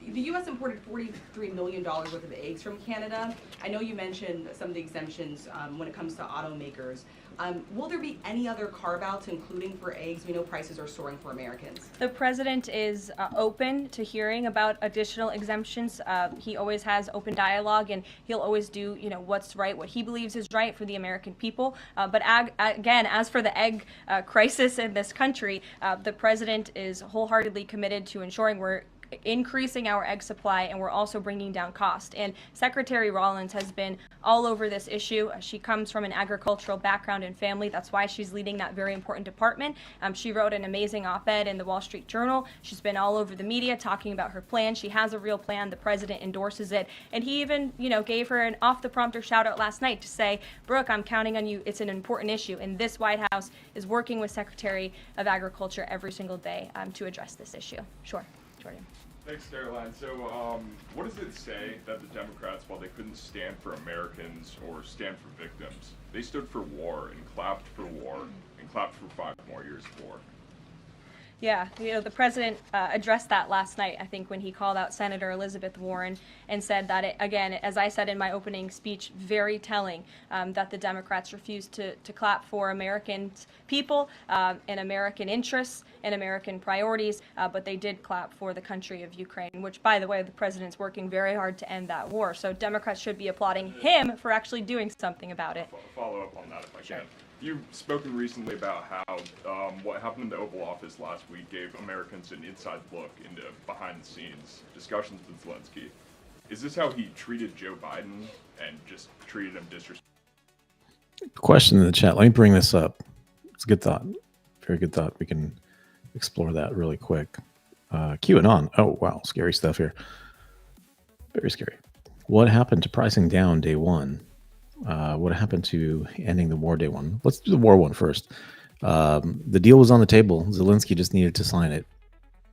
The U.S. imported $43 million worth of eggs from Canada. I know you mentioned some of the exemptions when it comes to automakers. Will there be any other carve-outs, including for eggs? We know prices are soaring for Americans. The president is open to hearing about additional exemptions. He always has open dialogue, and he'll always do, what's right, what he believes is right for the American people. But again, as for the egg crisis in this country, the president is wholeheartedly committed to ensuring we're increasing our egg supply, and we're also bringing down cost. And Secretary Rollins has been all over this issue. She comes from an agricultural background and family. That's why she's leading that very important department. She wrote an amazing op-ed in the Wall Street Journal. She's been all over the media talking about her plan. She has a real plan. The president endorses it. And he even, gave her an off-the-prompter shout-out last night to say, Brooke, I'm counting on you. It's an important issue. And this White House is working with Secretary of Agriculture every single day to address this issue. Sure. Jordan. Thanks, Caroline. So, what does it say that the Democrats, while they couldn't stand for Americans or stand for victims, they stood for war and clapped for war and clapped for 5 more years of war? Yeah, the president addressed that last night, I think, when he called out Senator Elizabeth Warren and said that, again, as I said in my opening speech, very telling that the Democrats refused to clap for American people and American interests and American priorities, but they did clap for the country of Ukraine, which, by the way, the president's working very hard to end that war. So Democrats should be applauding him for actually doing something about it. Follow up on that if I can. You've spoken recently about how what happened in the Oval Office last week gave Americans an inside look into behind-the-scenes discussions with Zelensky. Is this how he treated Joe Biden and just treated him disrespectfully? Question in the chat. Let me bring this up. It's a good thought. Very good thought. We can explore that really quick. QAnon. Oh, wow. Scary stuff here. Very scary. What happened to pricing down day one? What happened to ending the war day one? Let's do the war one first. The deal was on the table. Zelensky just needed to sign it.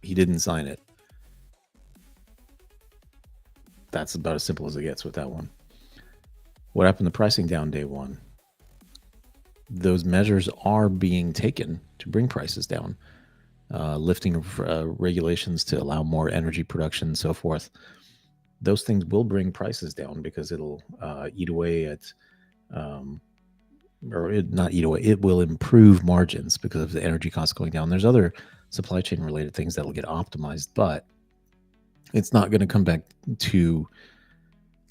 He didn't sign it. That's about as simple as it gets with that one. What happened to pricing down day one? Those measures are being taken to bring prices down. Lifting of regulations to allow more energy production and so forth. Those things will bring prices down because it'll eat away at or not eat away. It will improve margins because of the energy costs going down. There's other supply chain related things that will get optimized, but it's not going to come back to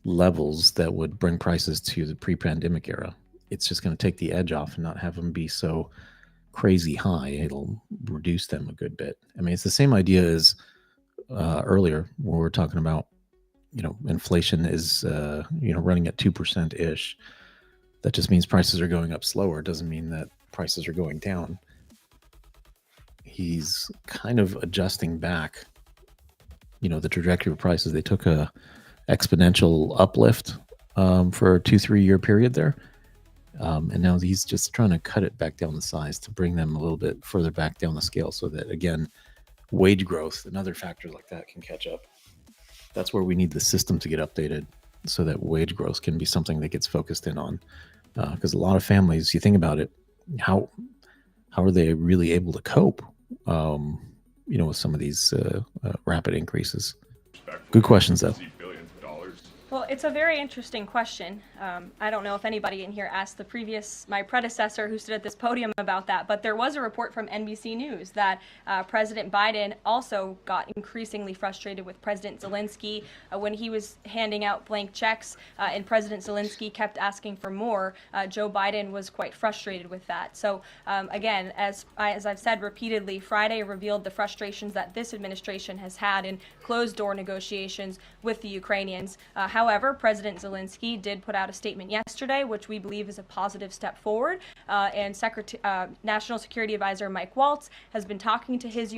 levels that would bring prices to the pre-pandemic era. It's just going to take the edge off and not have them be so crazy high. It'll reduce them a good bit. I mean, it's the same idea as earlier when we were talking about, inflation is, running at 2% ish. That just means prices are going up slower. It doesn't mean that prices are going down. He's kind of adjusting back, the trajectory of prices. They took a exponential uplift for a 2-3 year period there. And now he's just trying to cut it back down the size to bring them a little bit further back down the scale so that, again, wage growth and other factors like that can catch up. That's where we need the system to get updated so that wage growth can be something that gets focused in on. Because a lot of families, you think about it, how are they really able to cope, with some of these rapid increases? Good questions, though. Well, it's a very interesting question. I don't know if anybody in here asked my predecessor who stood at this podium about that, but there was a report from NBC News that President Biden also got increasingly frustrated with President Zelensky when he was handing out blank checks and President Zelensky kept asking for more. Joe Biden was quite frustrated with that. So again, as I've said repeatedly, Friday revealed the frustrations that this administration has had in closed-door negotiations with the Ukrainians. However, President Zelensky did put out a statement yesterday, which we believe is a positive step forward. And National Security Advisor Mike Waltz has been talking to his.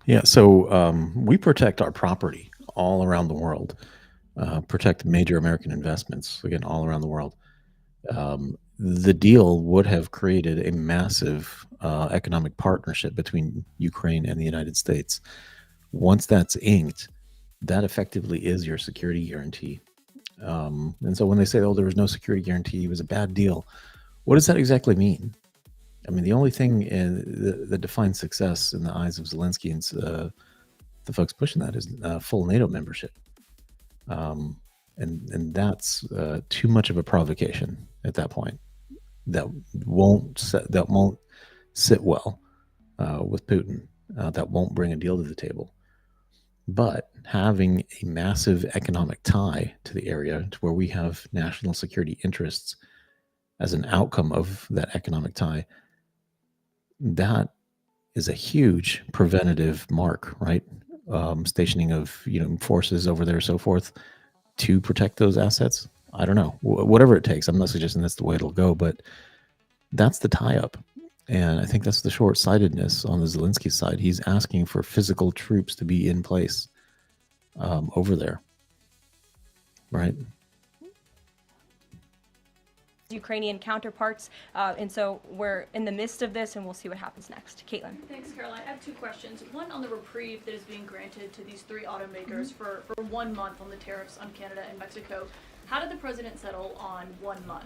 Yeah, so we protect our property all around the world, protect major American investments, again, all around the world. The deal would have created a massive economic partnership between Ukraine and the United States. Once that's inked, that effectively is your security guarantee. And so when they say, there was no security guarantee, it was a bad deal, what does that exactly mean? I mean, the only thing that defines success in the eyes of Zelensky and the folks pushing that is full NATO membership. And that's too much of a provocation at that point. That won't sit well with Putin. That won't bring a deal to the table. But having a massive economic tie to the area, to where we have national security interests as an outcome of that economic tie, that is a huge preventative mark, right? Stationing of forces over there, so forth, to protect those assets. I don't know, whatever it takes. I'm not suggesting that's the way it'll go, but that's the tie-up. And I think that's the short-sightedness on the Zelensky side. He's asking for physical troops to be in place over there, right? Ukrainian counterparts, and so we're in the midst of this, and we'll see what happens next. Caitlin. Thanks, Caroline. I have two questions. One on the reprieve that is being granted to these three automakers for 1 month on the tariffs on Canada and Mexico. How did the president settle on 1 month?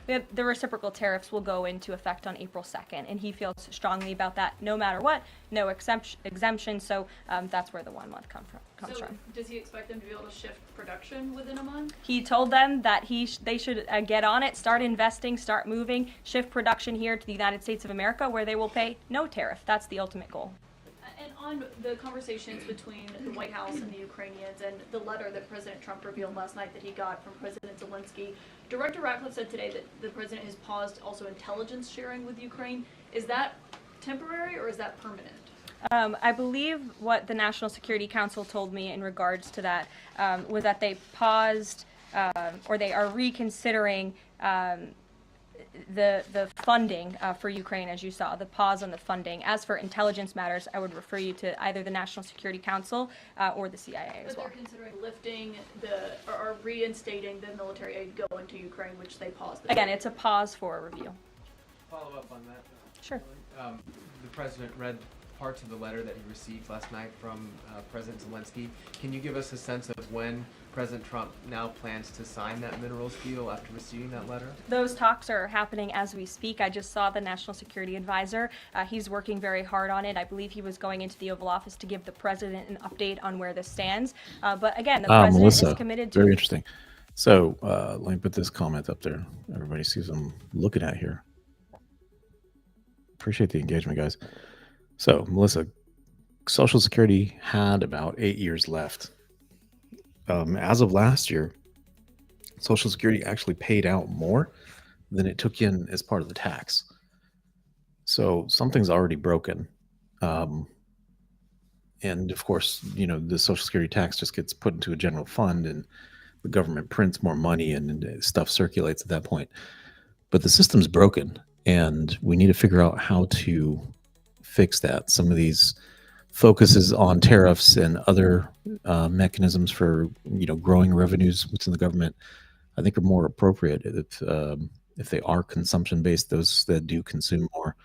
The reciprocal tariffs will go into effect on April 2nd, and he feels strongly about that no matter what, no exemption, so that's where the 1 month comes from. Does he expect them to be able to shift production within a month? He told them that they should get on it, start investing, start moving, shift production here to the United States of America, where they will pay no tariff. That's the ultimate goal. And on the conversations between the White House and the Ukrainians and the letter that President Trump revealed last night that he got from President Zelensky, Director Ratcliffe said today that the president has paused also intelligence sharing with Ukraine. Is that temporary or is that permanent? I believe what the National Security Council told me in regards to that was that they paused or they are reconsidering the funding for Ukraine, as you saw, the pause on the funding. As for intelligence matters, I would refer you to either the National Security Council or the CIA as well. But they're considering lifting or reinstating the military aid going to Ukraine, which they paused. Again, it's a pause for a review. Follow up on that. Sure. The president read parts of the letter that he received last night from President Zelensky. Can you give us a sense of when President Trump now plans to sign that minerals deal after receiving that letter? Those talks are happening as we speak. I just saw the National Security Advisor. He's working very hard on it. I believe he was going into the Oval Office to give the president an update on where this stands. But again, the president Melissa, is committed to... Very interesting. So let me put this comment up there. Everybody sees what I'm looking at here. Appreciate the engagement, guys. So, Melissa, Social Security had about 8 years left. As of last year, Social Security actually paid out more than it took in as part of the tax. So something's already broken. And of course, you know, the Social Security tax just gets put into a general fund and the government prints more money and stuff circulates at that point. But the system's broken and we need to figure out how to fix that. Some of these focuses on tariffs and other mechanisms for, you know, growing revenues within the government, I think are more appropriate if they are consumption based, those that do consume more,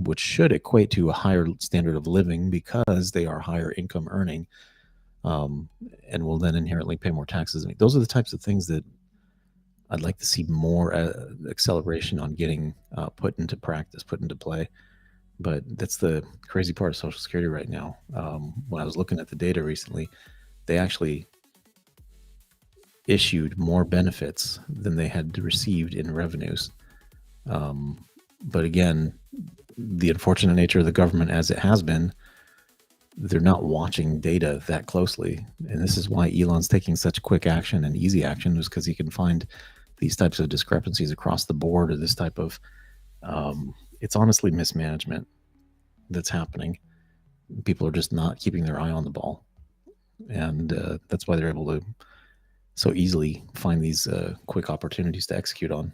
which should equate to a higher standard of living because they are higher income earning, and will then inherently pay more taxes. I mean, those are the types of things that I'd like to see more acceleration on getting put into practice, put into play. But that's the crazy part of Social Security right now. When I was looking at the data recently, they actually issued more benefits than they had received in revenues. But again, the unfortunate nature of the government as it has been, they're not watching data that closely. And this is why Elon's taking such quick action and easy action, is because he can find these types of discrepancies across the board, or this type of, it's honestly mismanagement that's happening. People are just not keeping their eye on the ball. And that's why they're able to so easily find these quick opportunities to execute on.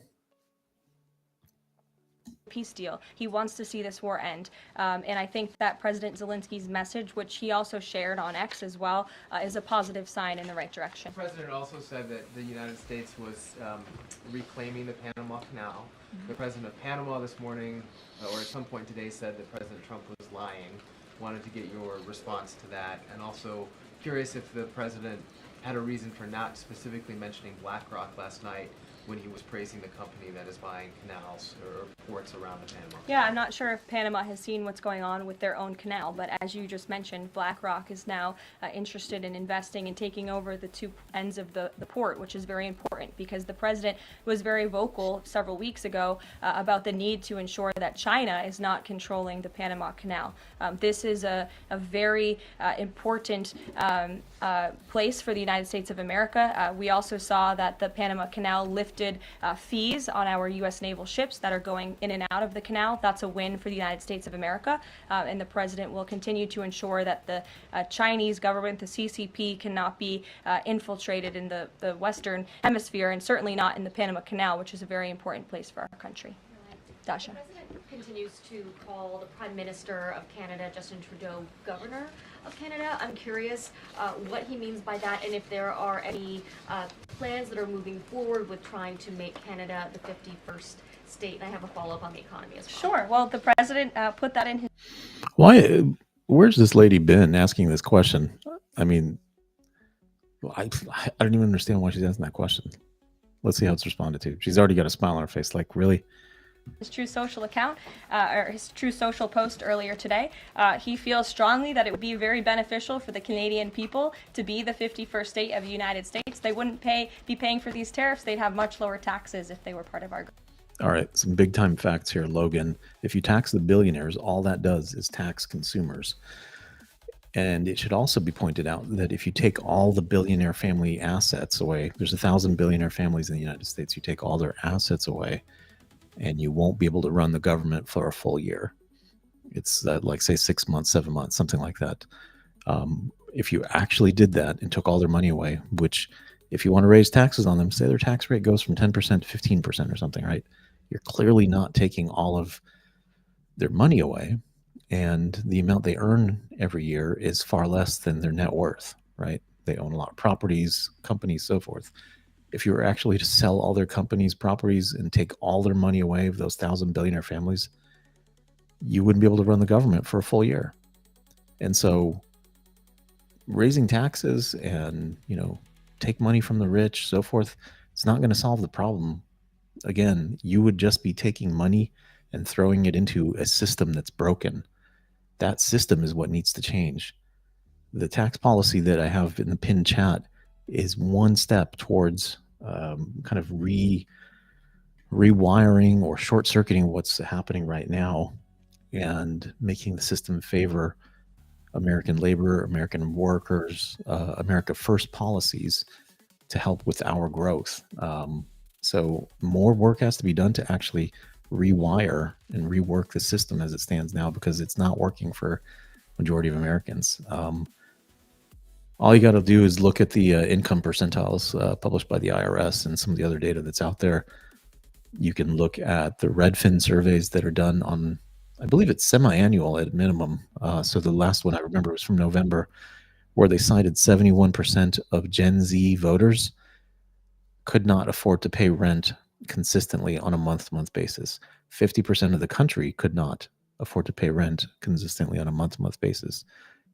Peace deal. He wants to see this war end. And I think that President Zelensky's message, which he also shared on X as well, is a positive sign in the right direction. The president also said that the United States was reclaiming the Panama Canal. The president of Panama this morning, or at some point today, said that President Trump was lying. Wanted to get your response to that. And also curious if the president had a reason for not specifically mentioning BlackRock last night when he was praising the company that is buying canals or ports around the Panama. Yeah, I'm not sure if Panama has seen what's going on with their own canal, but as you just mentioned, BlackRock is now interested in investing and taking over the two ends of the port, which is very important because the president was very vocal several weeks ago about the need to ensure that China is not controlling the Panama Canal. This is a very important place for the United States of America. We also saw that the Panama Canal lifted fees on our U.S. naval ships that are going in and out of the canal. That's a win for the United States of America, and the president will continue to ensure that the Chinese government, the CCP, cannot be infiltrated in the Western Hemisphere, and certainly not in the Panama Canal, which is a very important place for our country. Dasha. The president continues to call the Prime Minister of Canada, Justin Trudeau, Governor of Canada. I'm curious what he means by that, and if there are any plans that are moving forward with trying to make Canada the 51st state. And I have a follow-up on the economy as well. Sure. Well, the president put that in his... Why? Where's this lady been asking this question? I mean, I don't even understand why she's asking that question. Let's see how it's responded to. She's already got a smile on her face. Like, really? His True Social account, or his True Social post earlier today. He feels strongly that it would be very beneficial for the Canadian people to be the 51st state of the United States. They wouldn't be paying for these tariffs. They'd have much lower taxes if they were part of our... All right, some big time facts here, Logan. If you tax the billionaires, all that does is tax consumers. And it should also be pointed out that if you take all the billionaire family assets away, there's 1,000 billionaire families in the United States, you take all their assets away, and you won't be able to run the government for a full year. It's like, say, 6 months, 7 months, something like that. If you actually did that and took all their money away, which if you want to raise taxes on them, say their tax rate goes from 10% to 15% or something, right? You're clearly not taking all of their money away, and the amount they earn every year is far less than their net worth, right? They own a lot of properties, companies, so forth. If you were actually to sell all their companies, properties, and take all their money away of those 1,000 billionaire families, you wouldn't be able to run the government for a full year. And so raising taxes and, take money from the rich, so forth, it's not going to solve the problem. Again, you would just be taking money and throwing it into a system that's broken. That system is what needs to change. The tax policy that I have in the pinned chat is one step towards kind of rewiring or short circuiting what's happening right now and making the system favor American labor, American workers, America First policies to help with our growth. So more work has to be done to actually rewire and rework the system as it stands now, because it's not working for majority of Americans. All you got to do is look at the income percentiles published by the IRS and some of the other data that's out there. You can look at the Redfin surveys that are done on, I believe it's semi-annual at minimum. So the last one I remember was from November, where they cited 71% of Gen Z voters could not afford to pay rent consistently on a month-to-month basis. 50% of the country could not afford to pay rent consistently on a month-to-month basis.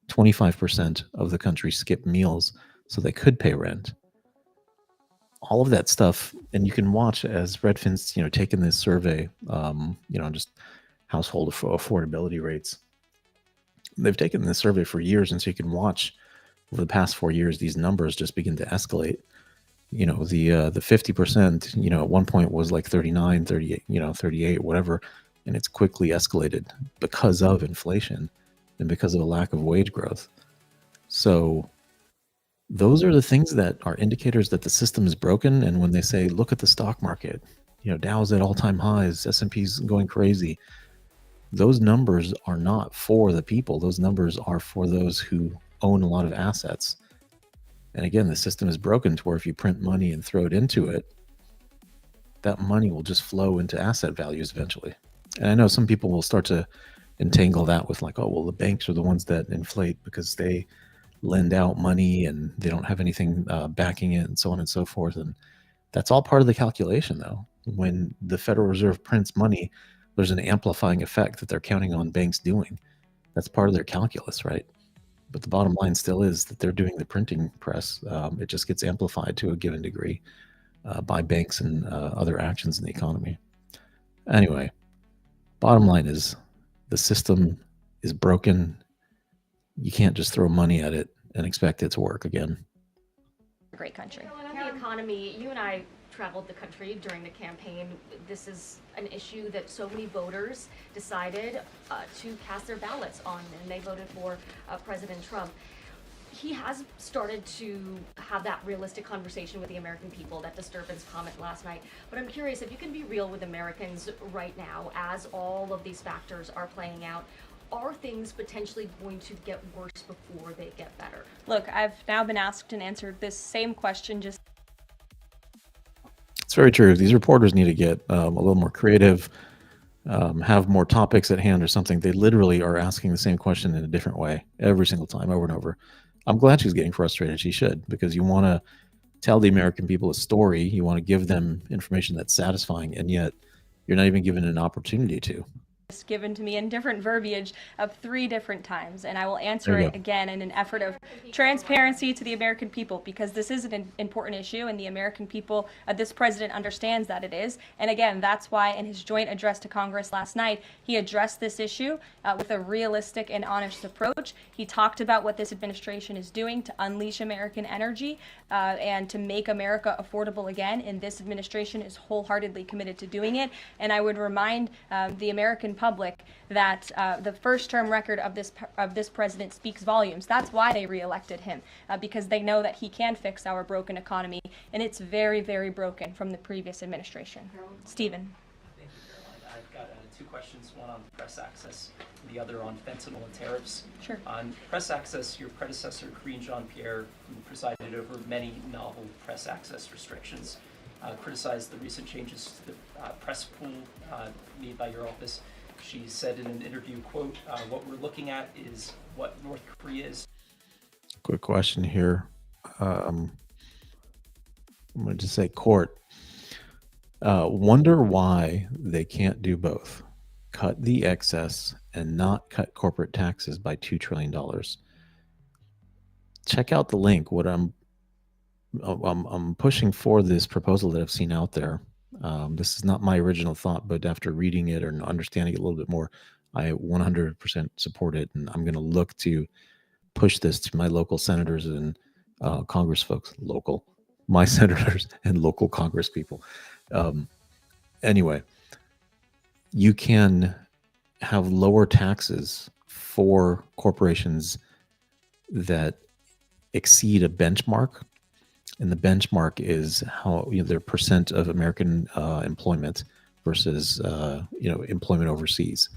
25% of the country skipped meals so they could pay rent. All of that stuff, and you can watch as Redfin's, taken this survey, just household affordability rates. They've taken this survey for years, and so you can watch over the past 4 years these numbers just begin to escalate. The 50%, at one point was like 39, 38, 38, whatever, and it's quickly escalated because of inflation and because of a lack of wage growth. So those are the things that are indicators that the system is broken. And when they say, look at the stock market, Dow's at all-time highs, S&P's going crazy, those numbers are not for the people. Those numbers are for those who own a lot of assets. And again, the system is broken to where if you print money and throw it into it, that money will just flow into asset values eventually. And I know some people will start to entangle that with like, oh, well, the banks are the ones that inflate because they lend out money and they don't have anything backing it and so on and so forth. And that's all part of the calculation, though. When the Federal Reserve prints money, there's an amplifying effect that they're counting on banks doing. That's part of their calculus, right? But the bottom line still is that they're doing the printing press. It just gets amplified to a given degree by banks and other actions in the economy. Anyway, bottom line is the system is broken. You can't just throw money at it and expect it to work again. Great country. On the economy, you and I traveled the country during the campaign. This is an issue that so many voters decided to cast their ballots on, and they voted for President Trump. He has started to have that realistic conversation with the American people, that disturbance comment last night. But I'm curious if you can be real with Americans right now as all of these factors are playing out. Are things potentially going to get worse before they get better? Look, I've now been asked and answered this same question just. It's very true. These reporters need to get a little more creative, have more topics at hand or something. They literally are asking the same question in a different way every single time, over and over. I'm glad she's getting frustrated. She should, because you want to tell the American people a story. You want to give them information that's satisfying, and yet you're not even given an opportunity to. Given to me in different verbiage of 3 different times, and I will answer it again in an effort of transparency to the American people, because this is an important issue and the American people, this president understands that it is. And again, that's why in his joint address to Congress last night, he addressed this issue with a realistic and honest approach. He talked about what this administration is doing to unleash American energy and to make America affordable again, and this administration is wholeheartedly committed to doing it. And I would remind the American public that the first-term record of this president speaks volumes. That's why they reelected him, because they know that he can fix our broken economy, and it's very, very broken from the previous administration. Stephen. Thank you, Caroline. I've got 2 questions, one on press access, the other on fentanyl and tariffs. Sure. On press access, your predecessor, Karine Jean-Pierre, who presided over many novel press access restrictions, criticized the recent changes to the press pool made by your office. She said in an interview, quote, what we're looking at is what North Korea is. Quick question here. I'm going to just say court. Wonder why they can't do both. Cut the excess and not cut corporate taxes by $2 trillion. Check out the link. What I'm pushing for this proposal that I've seen out there. This is not my original thought, but after reading it or understanding it a little bit more, I 100% support it, and I'm going to look to push this to my local senators and Congress folks, local, my senators and local Congress people. Anyway, you can have lower taxes for corporations that exceed a benchmark, and the benchmark is how their percent of American employment versus employment overseas.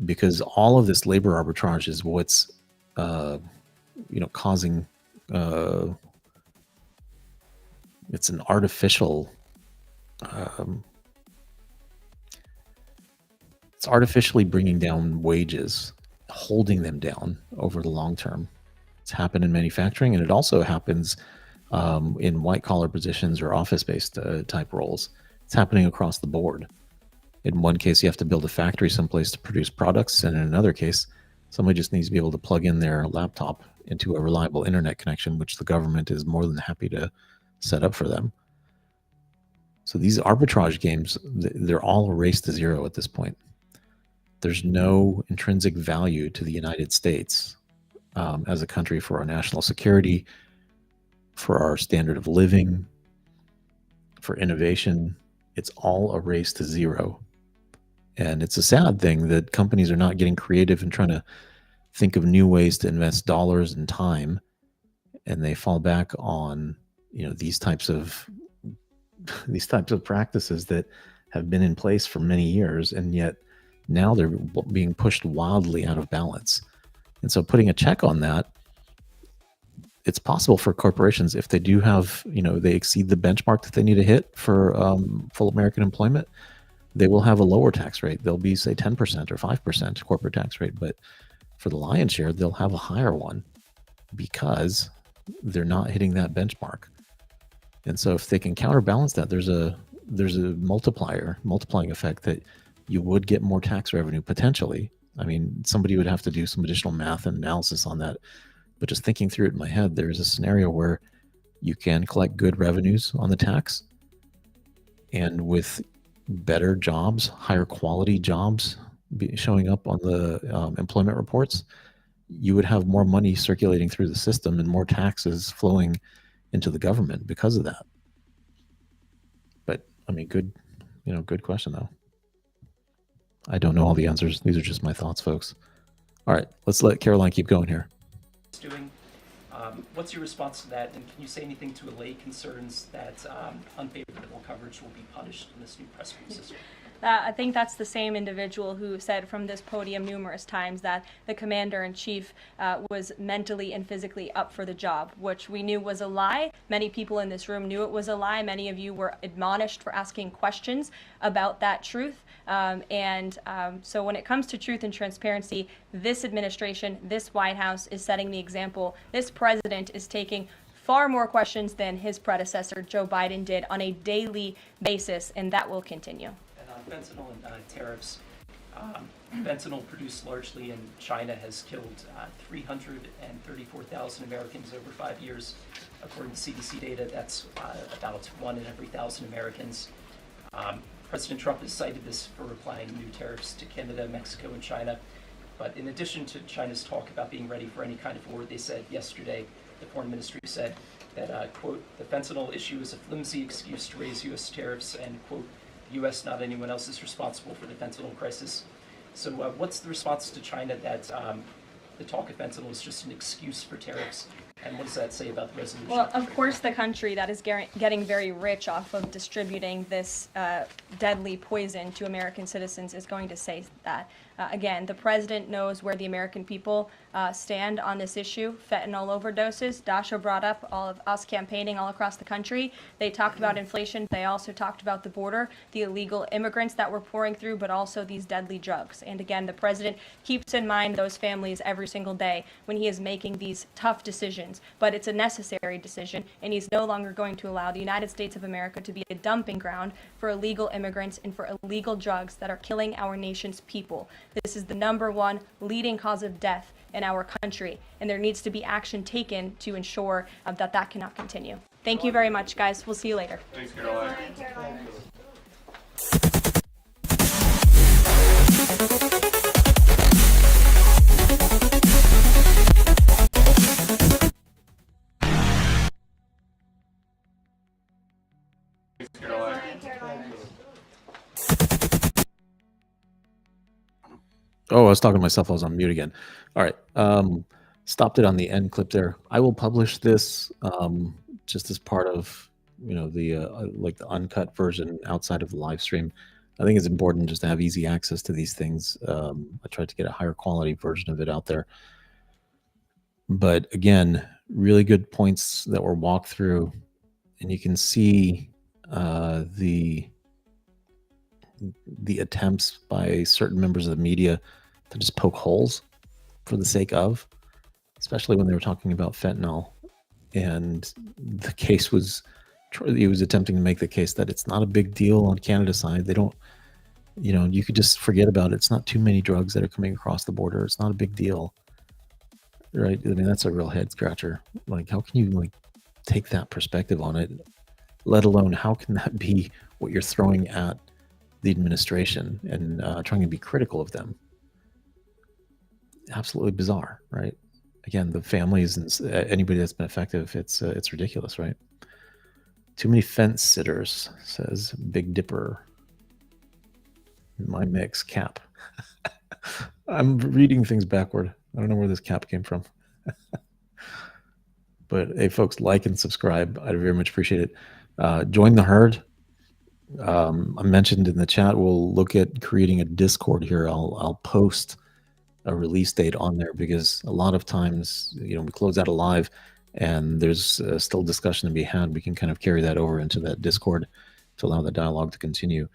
Because all of this labor arbitrage is what's causing it's an artificial it's artificially bringing down wages, holding them down over the long term. It's happened in manufacturing, and it also happens in white collar positions or office based type roles. It's happening across the board. In one case, you have to build a factory someplace to produce products, and in another case, somebody just needs to be able to plug in their laptop into a reliable internet connection, which the government is more than happy to set up for them. So these arbitrage games, they're all a race to zero at this point. There's no intrinsic value to the United States as a country for our national security, for our standard of living, for innovation. It's all a race to zero. And it's a sad thing that companies are not getting creative and trying to think of new ways to invest dollars and time, and they fall back on these types of practices that have been in place for many years, and yet now they're being pushed wildly out of balance. And so putting a check on that, it's possible for corporations, if they do have, they exceed the benchmark that they need to hit for full American employment, they will have a lower tax rate. They'll be, say, 10% or 5% corporate tax rate. But for the lion's share, they'll have a higher one because they're not hitting that benchmark. And so if they can counterbalance that, there's a multiplying effect that you would get more tax revenue potentially. I mean, somebody would have to do some additional math and analysis on that. But just thinking through it in my head, there's a scenario where you can collect good revenues on the tax, and with better jobs, higher quality jobs showing up on the employment reports, you would have more money circulating through the system and more taxes flowing into the government because of that. But I mean, good question though. I don't know all the answers. These are just my thoughts, folks. All right, let's let Caroline keep going here. Doing. What's your response to that? And can you say anything to allay concerns that unfavorable coverage will be punished in this new press rule system? I think that's the same individual who said from this podium numerous times that the commander-in-chief was mentally and physically up for the job, which we knew was a lie. Many people in this room knew it was a lie. Many of you were admonished for asking questions about that truth. So when it comes to truth and transparency, this administration, this White House is setting the example. This president is taking far more questions than his predecessor, Joe Biden, did on a daily basis, and that will continue. Fentanyl and tariffs. Fentanyl produced largely in China has killed 334,000 Americans over 5 years. According to CDC data, that's about 1 in every 1,000 Americans. President Trump has cited this for applying new tariffs to Canada, Mexico, and China. But in addition to China's talk about being ready for any kind of war, they said yesterday, the foreign ministry said that, quote, the fentanyl issue is a flimsy excuse to raise U.S. tariffs, and, quote, U.S., not anyone else, is responsible for the fentanyl crisis. So what's the response to China that the talk of fentanyl is just an excuse for tariffs? And what does that say about the resolution? Well, of course, the country that is getting very rich off of distributing this deadly poison to American citizens is going to say that. Again, the president knows where the American people stand on this issue. Fentanyl overdoses. Dasha brought up all of us campaigning all across the country. They talked about inflation. They also talked about the border, the illegal immigrants that we're pouring through, but also these deadly drugs. And again, the president keeps in mind those families every single day when he is making these tough decisions. But it's a necessary decision, and he's no longer going to allow the United States of America to be a dumping ground for illegal immigrants and for illegal drugs that are killing our nation's people. This is the #1 leading cause of death in our country, and there needs to be action taken to ensure that that cannot continue. Thank you very much, guys. We'll see you later. Thanks, Caroline. Oh, I was talking to myself. I was on mute again. All right. Stopped it on the end clip there. I will publish this just as part of, the like the uncut version outside of the live stream. I think it's important just to have easy access to these things. I tried to get a higher quality version of it out there. But again, really good points that were walked through, and you can see the attempts by certain members of the media to just poke holes for the sake of, especially when they were talking about fentanyl. And the case was, he was attempting to make the case that it's not a big deal on Canada's side. They don't, you could just forget about it. It's not too many drugs that are coming across the border. It's not a big deal. Right? I mean, that's a real head scratcher. Like, how can you take that perspective on it? Let alone, how can that be what you're throwing at the administration and trying to be critical of them? Absolutely bizarre, right? Again, the families and anybody that's been affected, it's ridiculous, right? Too many fence sitters, says Big Dipper. My mix cap. I'm reading things backward. I don't know where this cap came from. But hey, folks, like and subscribe. I'd very much appreciate it. Join the herd. I mentioned in the chat, we'll look at creating a Discord here. I'll post a release date on there, because a lot of times, we close out a live and there's still discussion to be had. We can kind of carry that over into that Discord to allow the dialogue to continue.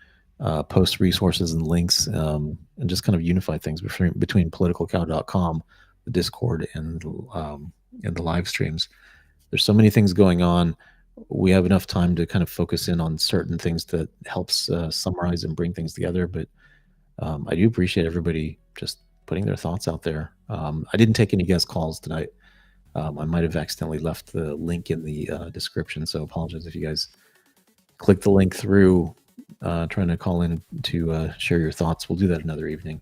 Post resources and links, and just kind of unify things between politicalcow.com, the Discord, and the live streams. There's so many things going on. We have enough time to kind of focus in on certain things that helps summarize and bring things together. But I do appreciate everybody just putting their thoughts out there. I didn't take any guest calls tonight. I might have accidentally left the link in the description, so apologize if you guys click the link through trying to call in to share your thoughts. We'll do that another evening.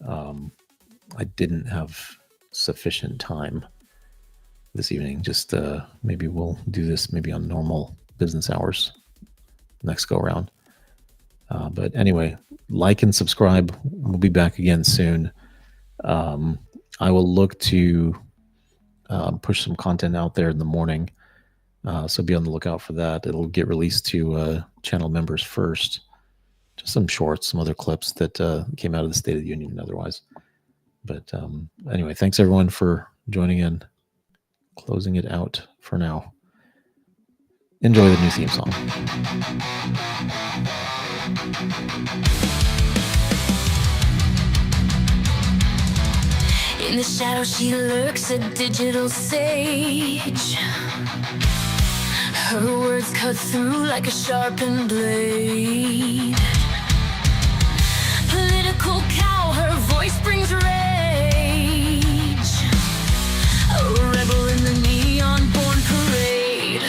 I didn't have sufficient time this evening. Just maybe we'll do this maybe on normal business hours next go around. But anyway, like and subscribe. We'll be back again soon. I will look to push some content out there in the morning. So be on the lookout for that. It'll get released to channel members first. Just some shorts, some other clips that came out of the State of the Union and otherwise. But anyway, thanks everyone for joining in. Closing it out for now. Enjoy the new theme song. In the shadow she lurks, a digital sage. Her words cut through like a sharpened blade. Political cow, her voice brings rage. A rebel in the neon-born parade.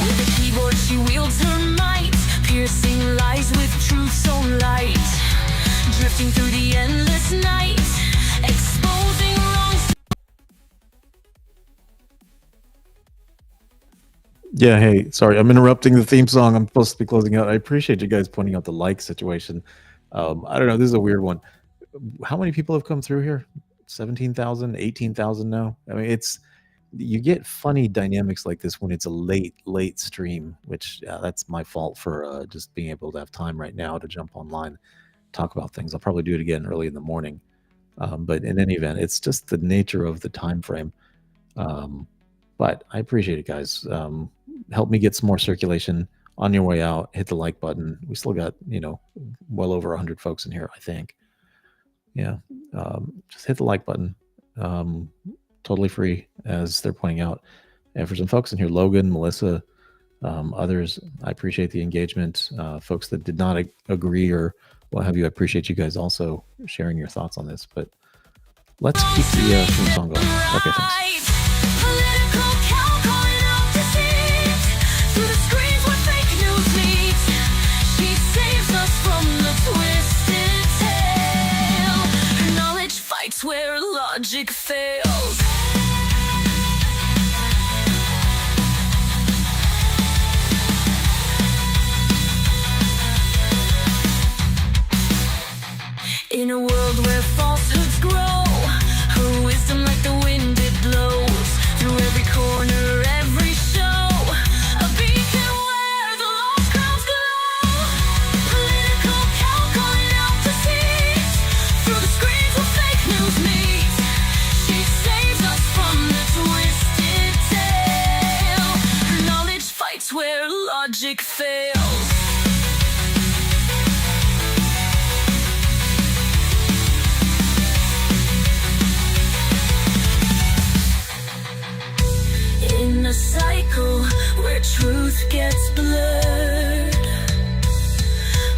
With a keyboard she wields her might, piercing lies with truth's own light. Drifting through the endless night, exposing wrongs. Yeah, hey, sorry, I'm interrupting the theme song. I'm supposed to be closing out. I appreciate you guys pointing out the like situation. I don't know, this is a weird one. How many people have come through here? 17,000, 18,000 now? I mean, you get funny dynamics like this when it's a late stream, which that's my fault for just being able to have time right now to jump online, talk about things. I'll probably do it again early in the morning. But in any event, it's just the nature of the time frame. But I appreciate it, guys. Help me get some more circulation. On your way out, hit the like button. We still got, well over 100 folks in here, I think. Yeah, just hit the like button. Totally free, as they're pointing out. And for some folks in here, Logan, Melissa, others, I appreciate the engagement. Folks that did not agree or what have you, I appreciate you guys also sharing your thoughts on this. But let's keep the theme song going. Okay, thanks. Political cow calling out deceit through the screens where fake news meets. She saves us from the twisted tale. Her knowledge fights where logic fails. In a world where falsehoods grow, her wisdom like the wind it blows through every corner, every show. A beacon where the lost crowds glow. Political calling out to sea. Through the screens where fake news meet, she saves us from the twisted tale. Her knowledge fights where logic fails. In a cycle where truth gets blurred,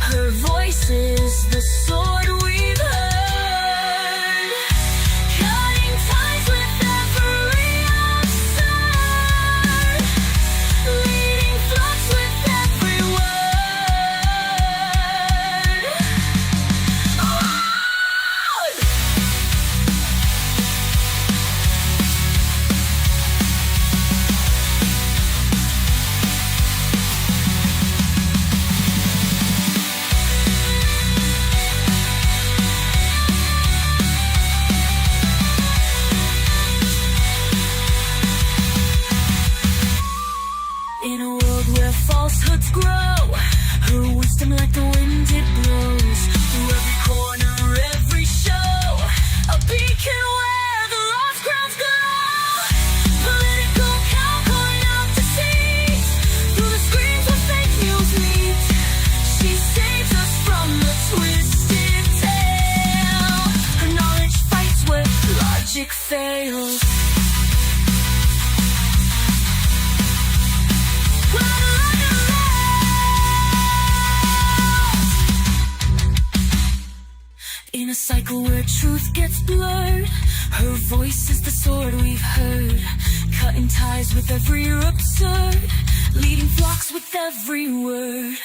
her voice is the sword we've heard, cutting ties with every absurd, leading flocks with every word. In a world where falsehoods grow, her wisdom like the wind it blows through every corner, every show. A beacon where the lost crowds glow. Political calling out to sea. Through the screens where fake news meet, she saves us from the twisted tale. Her knowledge fights where logic fails. In a cycle where truth gets blurred, her voice is the sword we've heard, cutting ties with every absurd, leading flocks with every word.